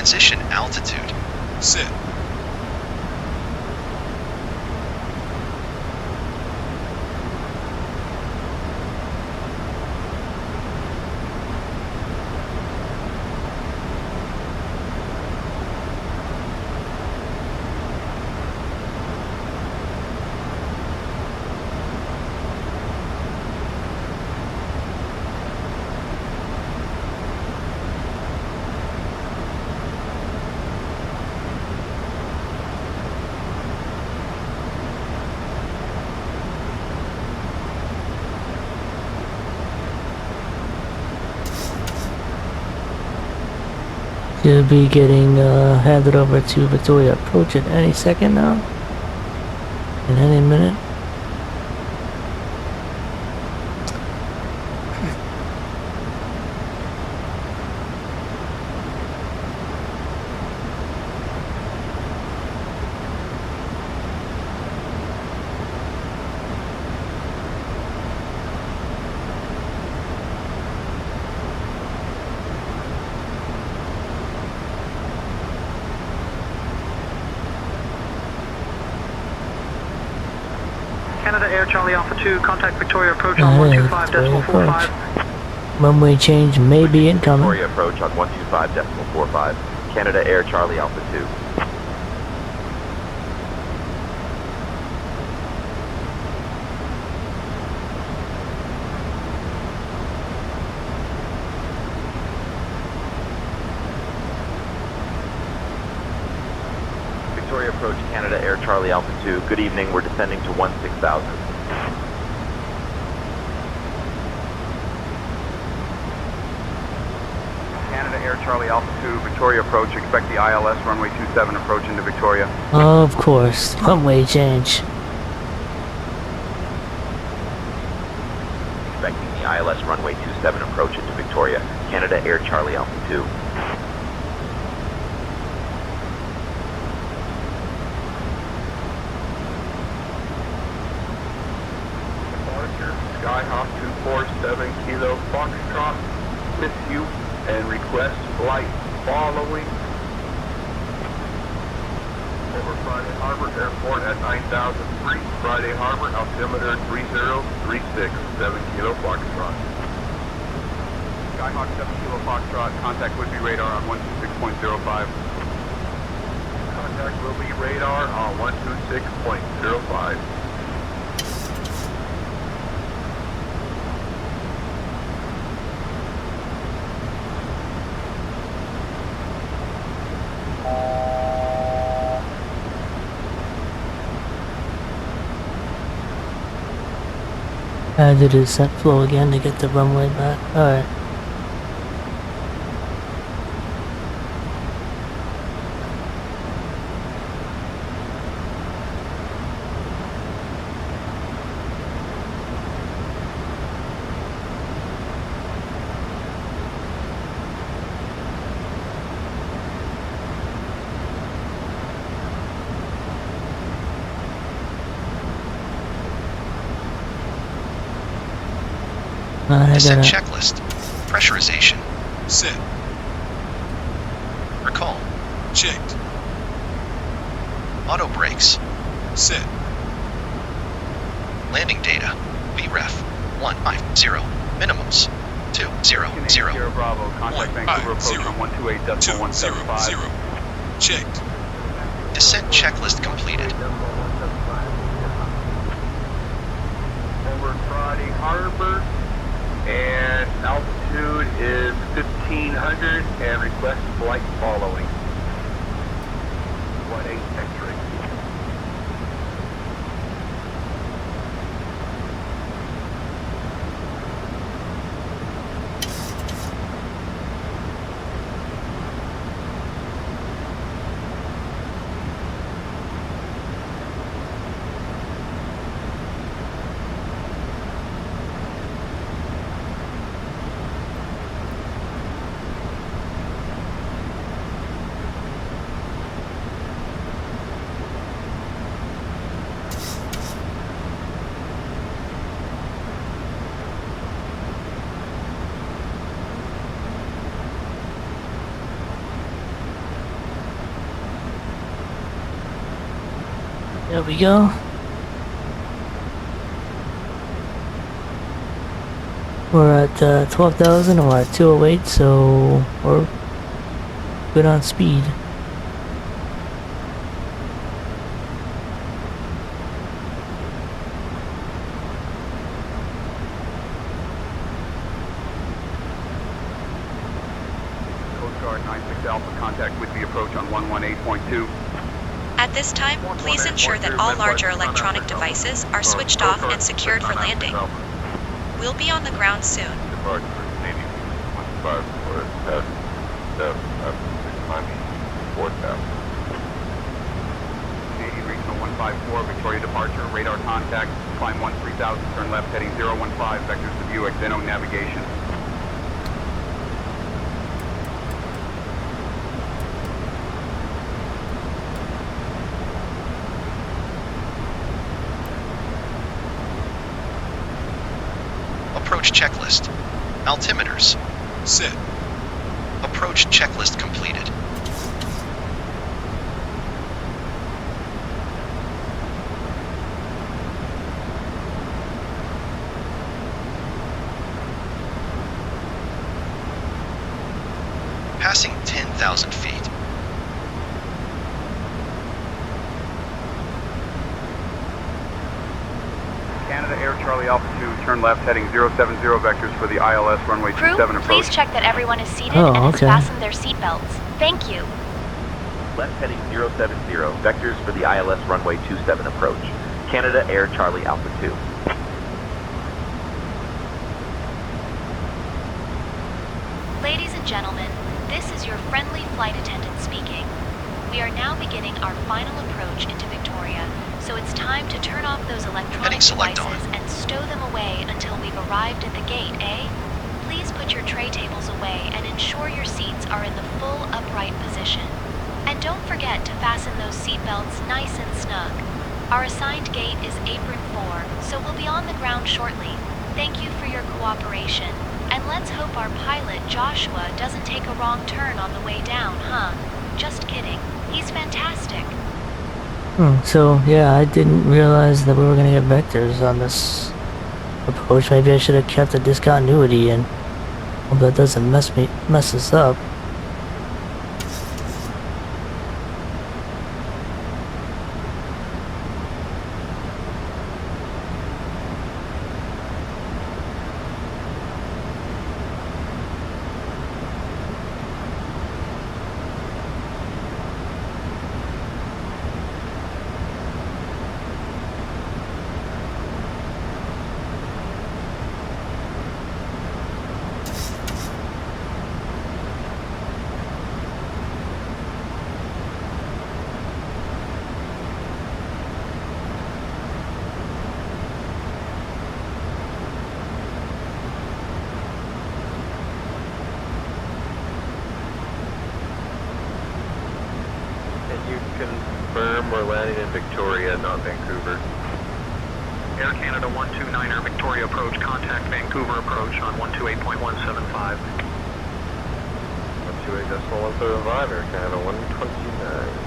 transition altitude. Set. Should be getting handed over to Victoria Approach at any second now. In any minute. Canada Air Charlie Alpha 2, contact Victoria Approach on 125.45. Runway change may be incoming. Victoria Approach on 125.45. Canada Air Charlie Alpha 2. Victoria Approach, Canada Air Charlie Alpha 2. Good evening, we're descending to 16,000. Canada Air Charlie Alpha 2, Victoria Approach. Expect the ILS runway 27 approach into Victoria. Of course, runway change. Expecting the ILS runway 27 approach into Victoria. Canada Air Charlie Alpha 2. Skyhawk 247 Kilo Foxtrot with you and request flight following. Over Friday Harbor Airport at 9003. Friday Harbor altimeter 3036 7 Kilo Foxtrot. Skyhawk 7 Kilo Foxtrot, contact would be radar on 126.05. Contact will be radar on 126.05. I did a descent flow again to get the runway back. Alright. Descent checklist. Pressurization. Set. Recall. Checked. Auto brakes. Set. Landing data. VREF 150. Minimums 200. Sierra Bravo, contact Vancouver approach on 128.175. Checked. Descent checklist completed. Over Friday Harbor. And altitude is 1500 and request flight following. 18 X-ray. There we go. We're at 12,000 and we're at 208, so we're good on speed. Coast Guard 96 Alpha, contact with the approach on 118.2. At this time, please ensure that all larger electronic devices are switched off and secured for landing. We'll be on the ground soon. Departure Canadian 15 for climbing 4,000. Canadian Regional 154, Victoria departure, radar contact, climb 13,000, turn left heading 015, vectors to view, Xeno navigation. Approach checklist. Altimeters. Set. Approach checklist completed. Passing 10,000 feet. Canada Air Charlie Alpha 2, turn left heading 070 vectors for the ILS runway Crew, 27 approach. please check that everyone is seated Oh, and has okay. fastened their seatbelts. Thank you. Left heading 070, vectors for the ILS runway 27 approach. Canada Air Charlie Alpha 2. Ladies and gentlemen, this is your friendly flight attendant speaking. We are now beginning our final approach into Victoria, so it's time to turn off those electronic devices and stow them away until we've arrived at the gate, eh? Please put your tray tables away and ensure your seats are in the full upright position. And don't forget to fasten those seatbelts nice and snug. Our assigned gate is apron 4, so we'll be on the ground shortly. Thank you for your cooperation. And let's hope our pilot, Joshua, doesn't take a wrong turn on the way down, huh? Just kidding. He's fantastic. So, yeah, I didn't realize that we were gonna get vectors on this approach. Maybe I should have kept the discontinuity and hope that doesn't mess us up. Confirm we're landing in Victoria, not Vancouver. Air Canada 129er, Victoria approach, contact Vancouver approach on 128.175. 128.175, Air Canada 129.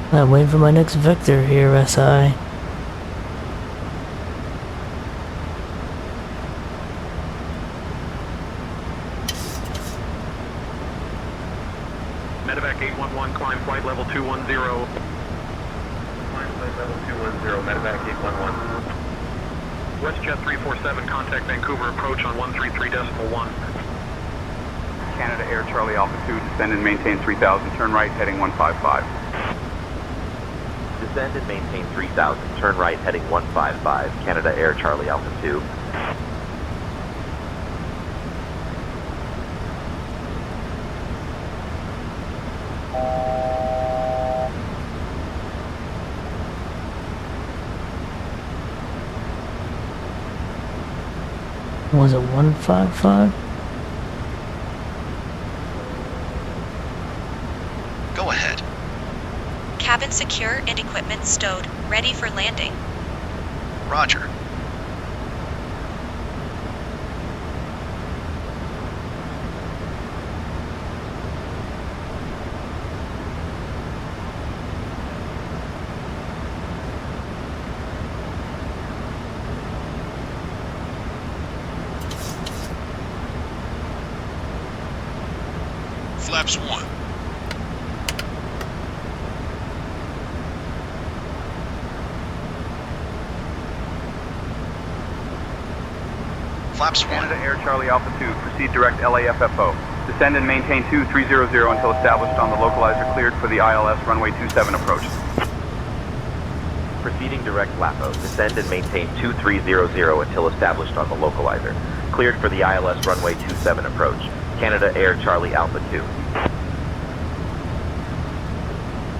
I'm waiting for my next vector here, SI. Medevac 811, climb flight level 210. Climb flight level 210, Medevac 811. WestJet 347, contact Vancouver approach on 133.1. Canada Air Charlie Alpha 2, descend and maintain 3000, turn right, heading 155. Descend and maintain 3000, turn right, heading 155, Canada Air Charlie Alpha 2. Was it 155? Go ahead. Cabin secure and equipment stowed, ready for landing. Roger. Flaps 1. Flaps 1. Canada Air Charlie Alpha 2, proceed direct LAFFO. Descend and maintain 2300 until established on the localizer cleared for the ILS runway 27 approach. Proceeding direct LAFO, descend and maintain 2300 until established on the localizer. Cleared for the ILS runway 27 approach. Canada Air Charlie Alpha 2.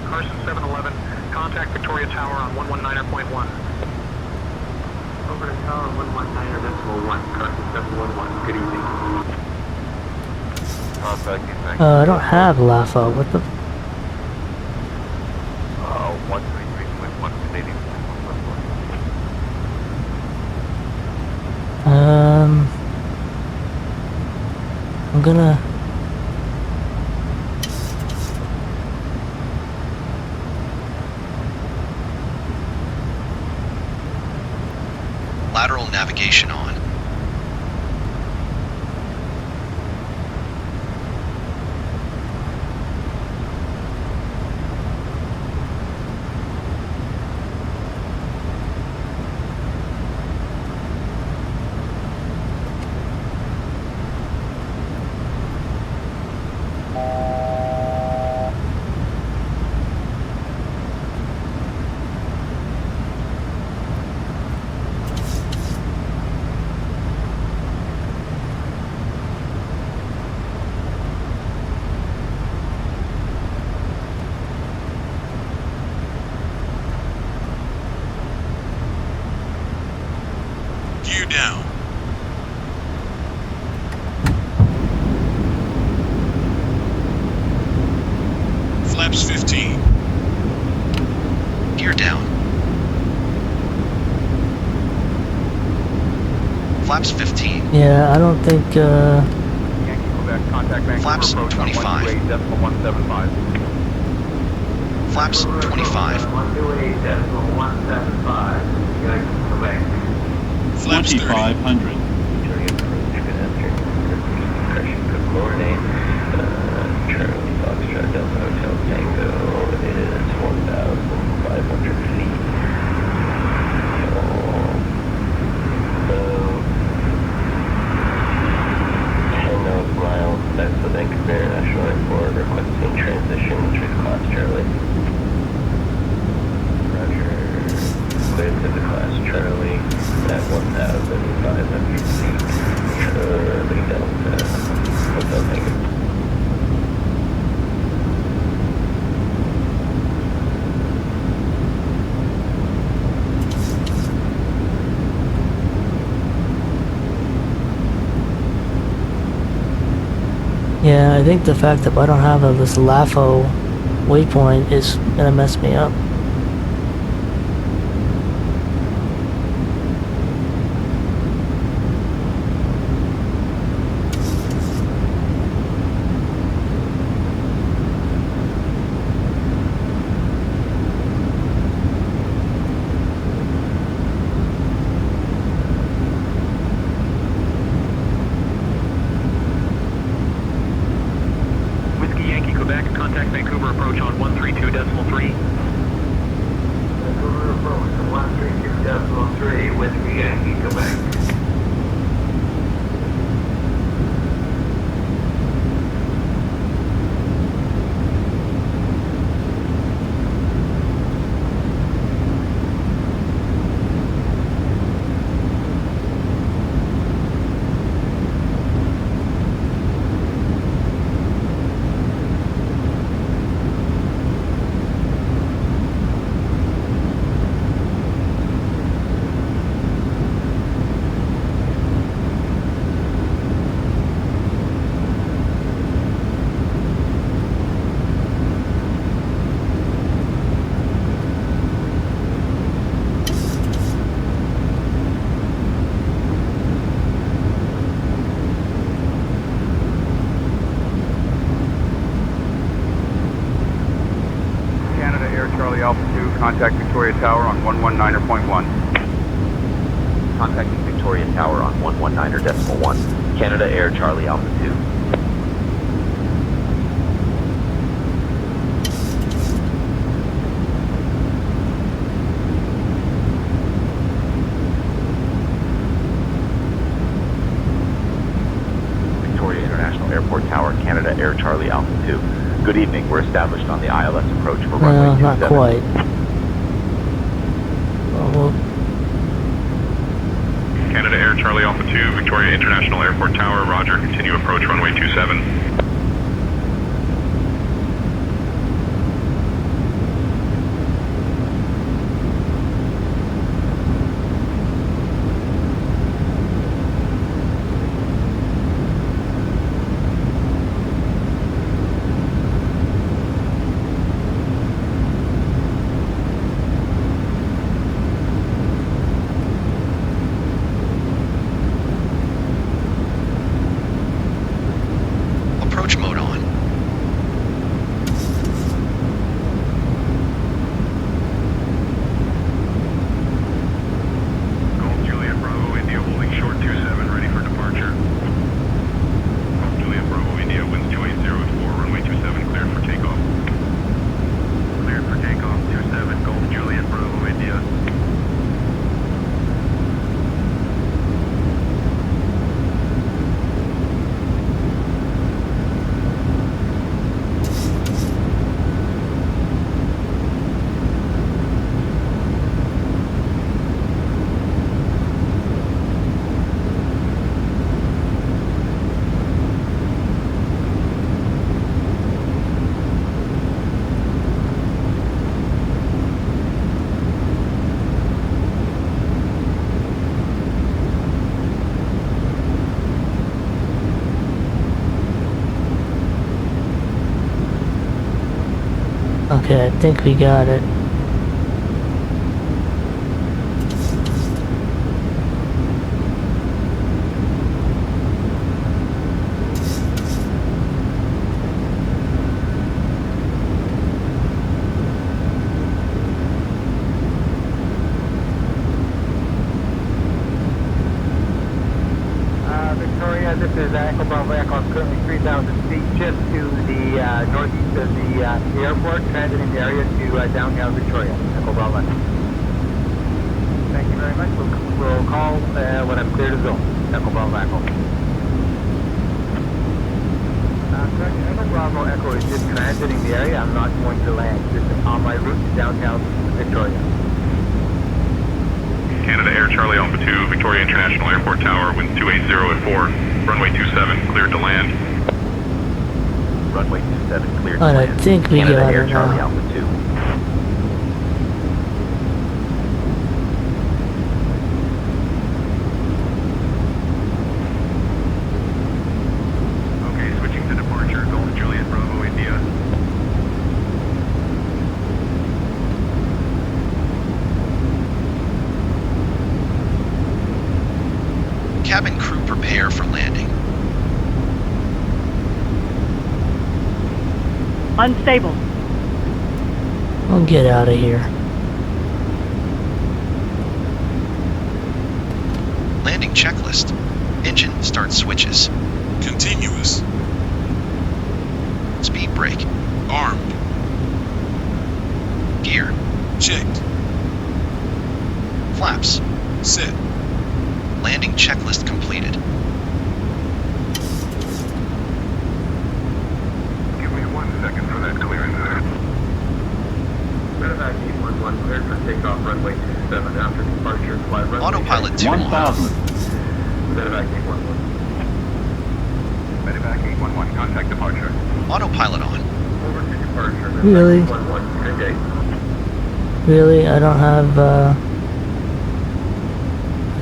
Carson 711, contact Victoria Tower on 119.1. Over to Tower 119.1, Carson 711, good evening. I don't have LAFO. What the? 133.1 Canadian. I'm gonna. Lateral navigation on. Gear down. Flaps 15. Gear down. Flaps 15. Yeah, I don't think. Yankee Quebec, contact Vancouver Flaps approach 25. on 128.175. Flaps 25. 128.175. Yankee Quebec. Flaps 30. 2500. Coordinate, Charlie Foxtrot Delta Hotel Tango is 1,500 feet. So, 10 miles that's the Vancouver International Airport, requesting transition to class Charlie. Roger, clear to the class Charlie at 1,500 feet. Charlie Delta Hotel Tango. Yeah, I think the fact that I don't have this LAFO waypoint is gonna mess me up. Vancouver approach on 132.3. Vancouver approach to 132.3 with Yankee, Quebec. Charlie Alpha 2, contact Victoria Tower on 119.1. Contacting Victoria Tower on 119.1. Canada Air Charlie Alpha 2. Victoria International Airport Tower, Canada Air Charlie Alpha 2. Good evening. We're established on the ILS approach for runway 27. Not quite. Well, Canada Air Charlie Alpha 2, Victoria International Airport Tower, roger, continue approach runway 27. Approach mode on. Golf Juliet Bravo India holding short 27, ready for departure. Golf Juliet Bravo India, winds 280 at 4, runway 27, cleared for takeoff. Cleared for takeoff, 27, Golf Juliet Bravo India. okay, I think we got it. Victoria, this is Echo Bravo Echo. I'm currently 3,000 feet just to the northeast of the airport, transiting the area to downtown Victoria. Echo Bravo. Thank you very much. We'll call when I'm clear to zone. Echo Bravo Echo. Echo Bravo Echo is just transiting the area. I'm not going to land. This is on my route to downtown Victoria. Canada Air Charlie Alpha 2, Victoria International Airport Tower, wind 280 at 4, runway 27, cleared to land. Runway 27, cleared to And land. I think we Canada got Air it Charlie now. Alpha 2. Okay, switching to departure, Golf Juliet Bravo India. Cabin crew prepare for landing. Unstable. I'll get out of here. Landing checklist. Engine start switches. Continuous. Speed brake. Armed. Set. Landing checklist completed. Give me 1 second for that clearance. Medevac 811 cleared for takeoff runway 27 after departure. Fly runway Autopilot 2 on. 1,000. Medevac 811. Medevac 811, contact departure. Autopilot on. Over to departure. Really? Medevac 811, good day. Really? I don't have,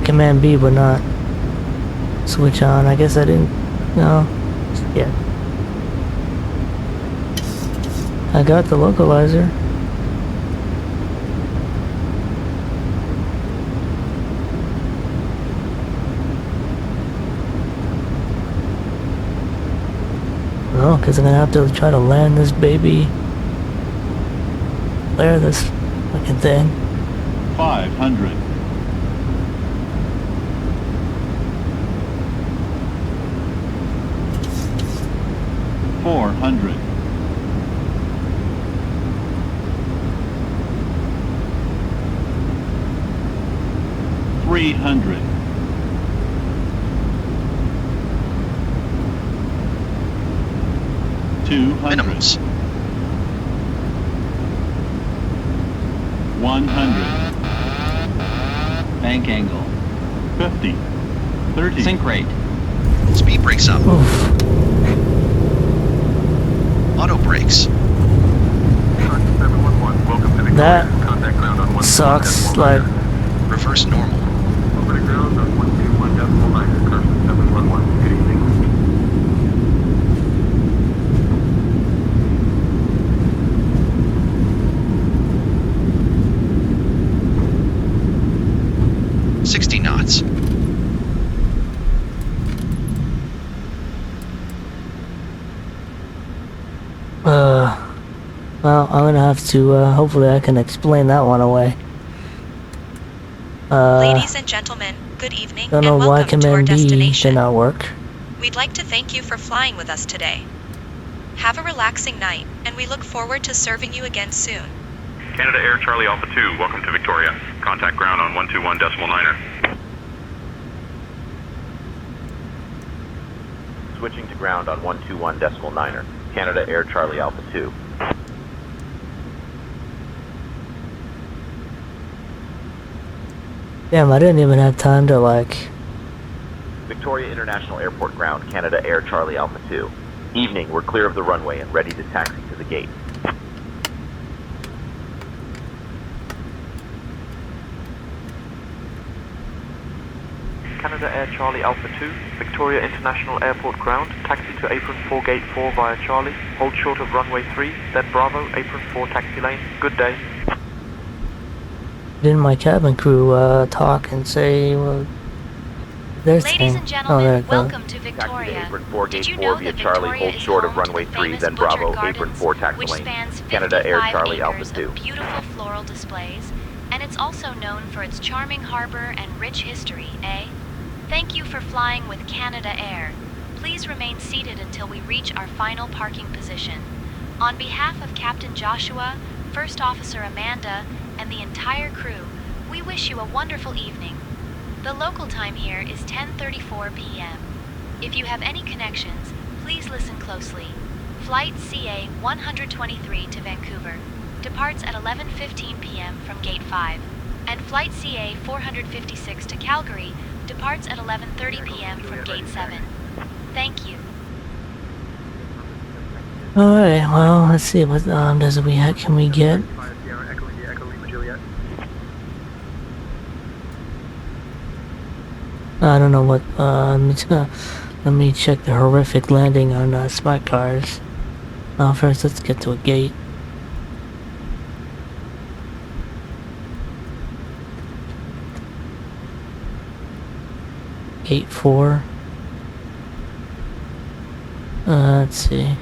Command B would not switch on. I guess I didn't. No. Yeah. I got the localizer. No, because I'm gonna have to try to land this baby. Clear this fucking thing. 500. 400. 300. 200. Minimums. 100. Bank angle. 50. 30. Sync rate. Speed brakes up. Oof. Auto brakes. 711, welcome to Victoria. That Contact ground on 121. sucks. Like, Reverse normal. Over to ground on 121.9, Carson 711. Good evening. $60 knots. well, I'm gonna have to, hopefully I can explain that one away. Ladies and gentlemen, good evening Don't and know why welcome to our Command B did destination. not work. We'd like to thank you for flying with us today. Have a relaxing night, and we look forward to serving you again soon. Canada Air Charlie Alpha 2, welcome to Victoria. Contact ground on 121.9er. Switching to ground on 121.9er. Canada Air Charlie Alpha 2. Damn, I didn't even have time to, like... Victoria International Airport ground, Canada Air Charlie Alpha 2. Evening, we're clear of the runway and ready to taxi to the gate. Canada Air Charlie Alpha 2, Victoria International Airport ground, taxi to apron 4 gate 4 via Charlie, hold short of runway 3, then Bravo, apron 4 taxi lane, good day. Didn't my cabin crew, talk and say, well... There's Ladies and gentlemen, welcome to Taxi to Victoria. apron 4 Did gate you 4 know via that Charlie, Victoria hold is short of home to runway the 3, famous then Butcher Bravo, Gardens, apron 4 taxi which lane. spans Canada Air 55 Charlie Alpha acres 2. of beautiful floral displays, and it's also known for its charming harbor and rich history, eh? Thank you for flying with Canada Air. Please remain seated until we reach our final parking position. On behalf of Captain Joshua, First Officer Amanda, and the entire crew, we wish you a wonderful evening. The local time here is 10:34 p.m. If you have any connections, please listen closely. Flight CA 123 to Vancouver departs at 11:15 p.m. from Gate 5, and Flight CA 456 to Calgary departs at 11:30 p.m. from Gate 7. Thank you. Alright, well, let's see, what, can we get? I don't know what, let me check the horrific landing on, smart cars. First, let's get to a gate. Gate 4. Let's see.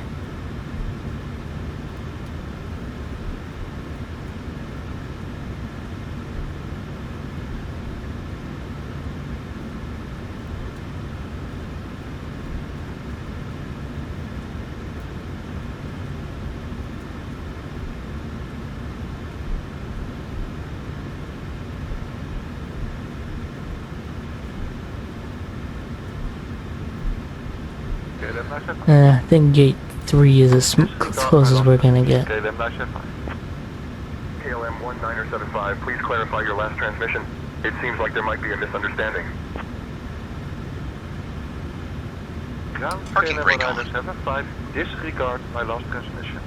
I think gate 3 is as close as we're gonna get. KLM 1975, please clarify your last transmission. It seems like there might be a misunderstanding. Parking brake on. 75, disregard my last transmission.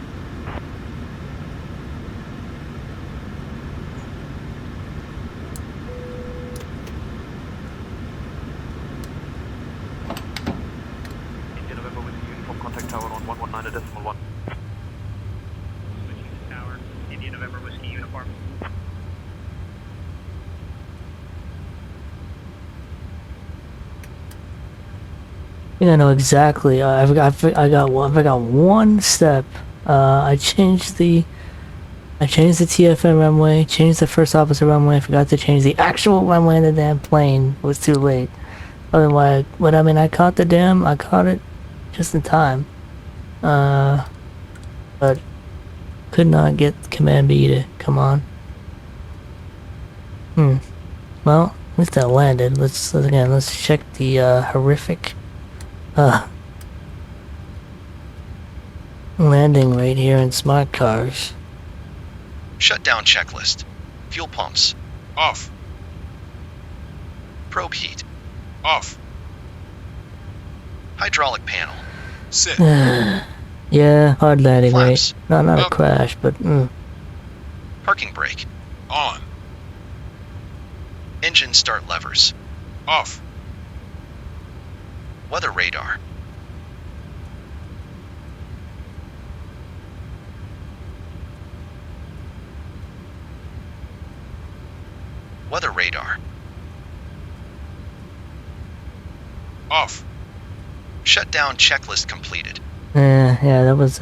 India November with the uniform contact tower on 119.1. Switching to tower, India November Whiskey uniform. I think I know exactly. I got one step. I changed the TFM runway, changed the first officer runway. I forgot to change the actual runway in the damn plane. It was too late. Otherwise, but I mean, I caught it just in time. But could not get Command B to come on. Well, at least I landed. Let's check the horrific landing rate here in smart cars. Shutdown checklist. Fuel pumps. Off. Probe heat. Off. Hydraulic panel. Set. Yeah, hard landing Flaps. rate. Not a crash, but Parking brake. On. Engine start levers. Off. Weather radar. Weather radar. Off. Shutdown checklist completed. yeah, that was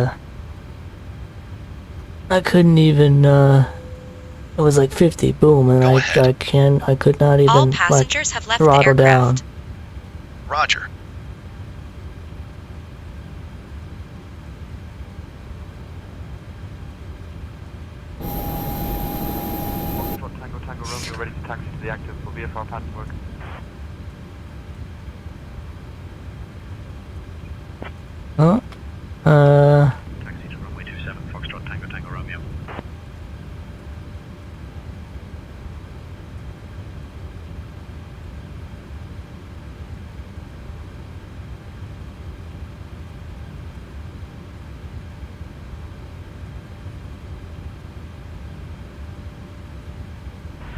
I couldn't even it was like 50, boom, and I could not even All passengers have left the throttle down. aircraft. Roger. Tango Tango Romeo ready to taxi to the active for VFR pattern work. Huh? Taxi to runway 27, Foxtrot Tango Tango Romeo.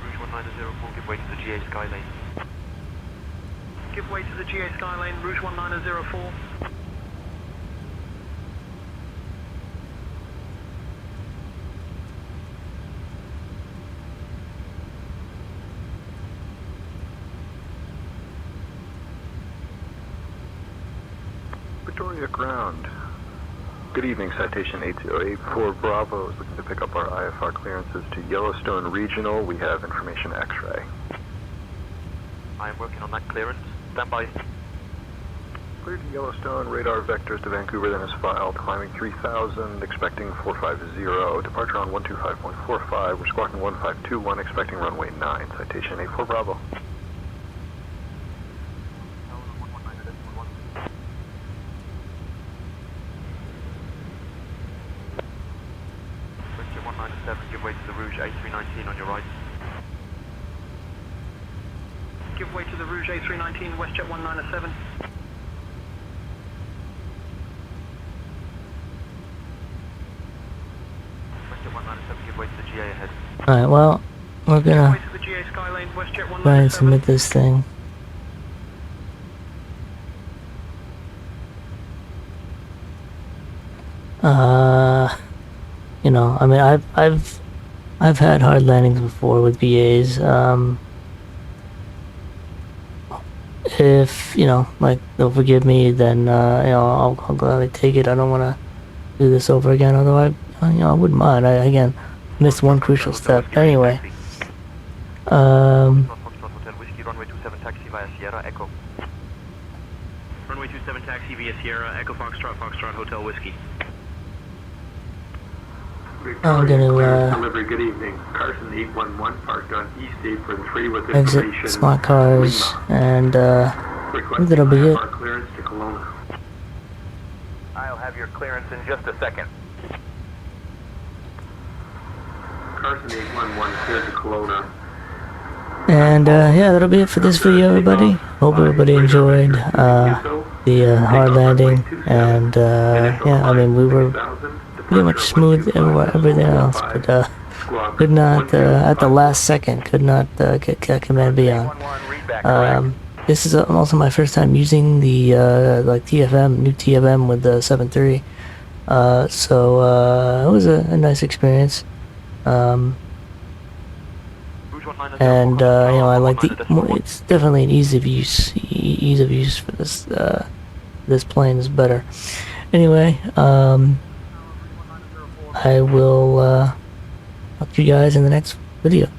Rouge 1904, give way to the GA Skylane. Give way to the GA Skylane, Rouge 1904. Victoria Ground. Good evening, Citation 8084 Bravo is looking to pick up our IFR clearances to Yellowstone Regional. We have information X-ray. I am working on that clearance. Stand by. Cleared to Yellowstone, radar vectors to Vancouver, then is filed. Climbing 3000, expecting 450. Departure on 125.45. We're squawking 1521, expecting runway 9. Citation 84 Bravo. Give way to the Rouge A319 on your right. Give way to the Rouge A319, WestJet 197. WestJet 197, give way to the GA ahead. Alright, well, we're gonna Give way to the GA Skylane, WestJet 197. try and submit this thing. You know, I mean, I've had hard landings before with BAs. If, you know, like, they'll forgive me, then, you know, I'll gladly take it. I don't want to do this over again, although I wouldn't mind. I, again, missed one crucial step. Anyway. Foxtrot Hotel Whiskey, runway 27 taxi via Sierra Echo. Runway 27 taxi via Sierra Echo Foxtrot, Foxtrot Hotel Whiskey. I'm gonna, delivery, good evening. Carson 811 parked on East Apron 3 with exit information. smart cars, and I think that'll be it. Clearance to Kelowna. I'll have your clearance in just a second. Carson 811, cleared to Kelowna. And yeah, that'll be it for this video, everybody. Hope everybody enjoyed the hard landing, and yeah, I mean, we were pretty much smooth everything else, but could not at the last second could not get command B on. This is also my first time using the like new TFM with the 7.3, so it was a nice experience. And you know, I like it's definitely an ease of use for this this plane is better. Anyway, I will talk to you guys in the next video.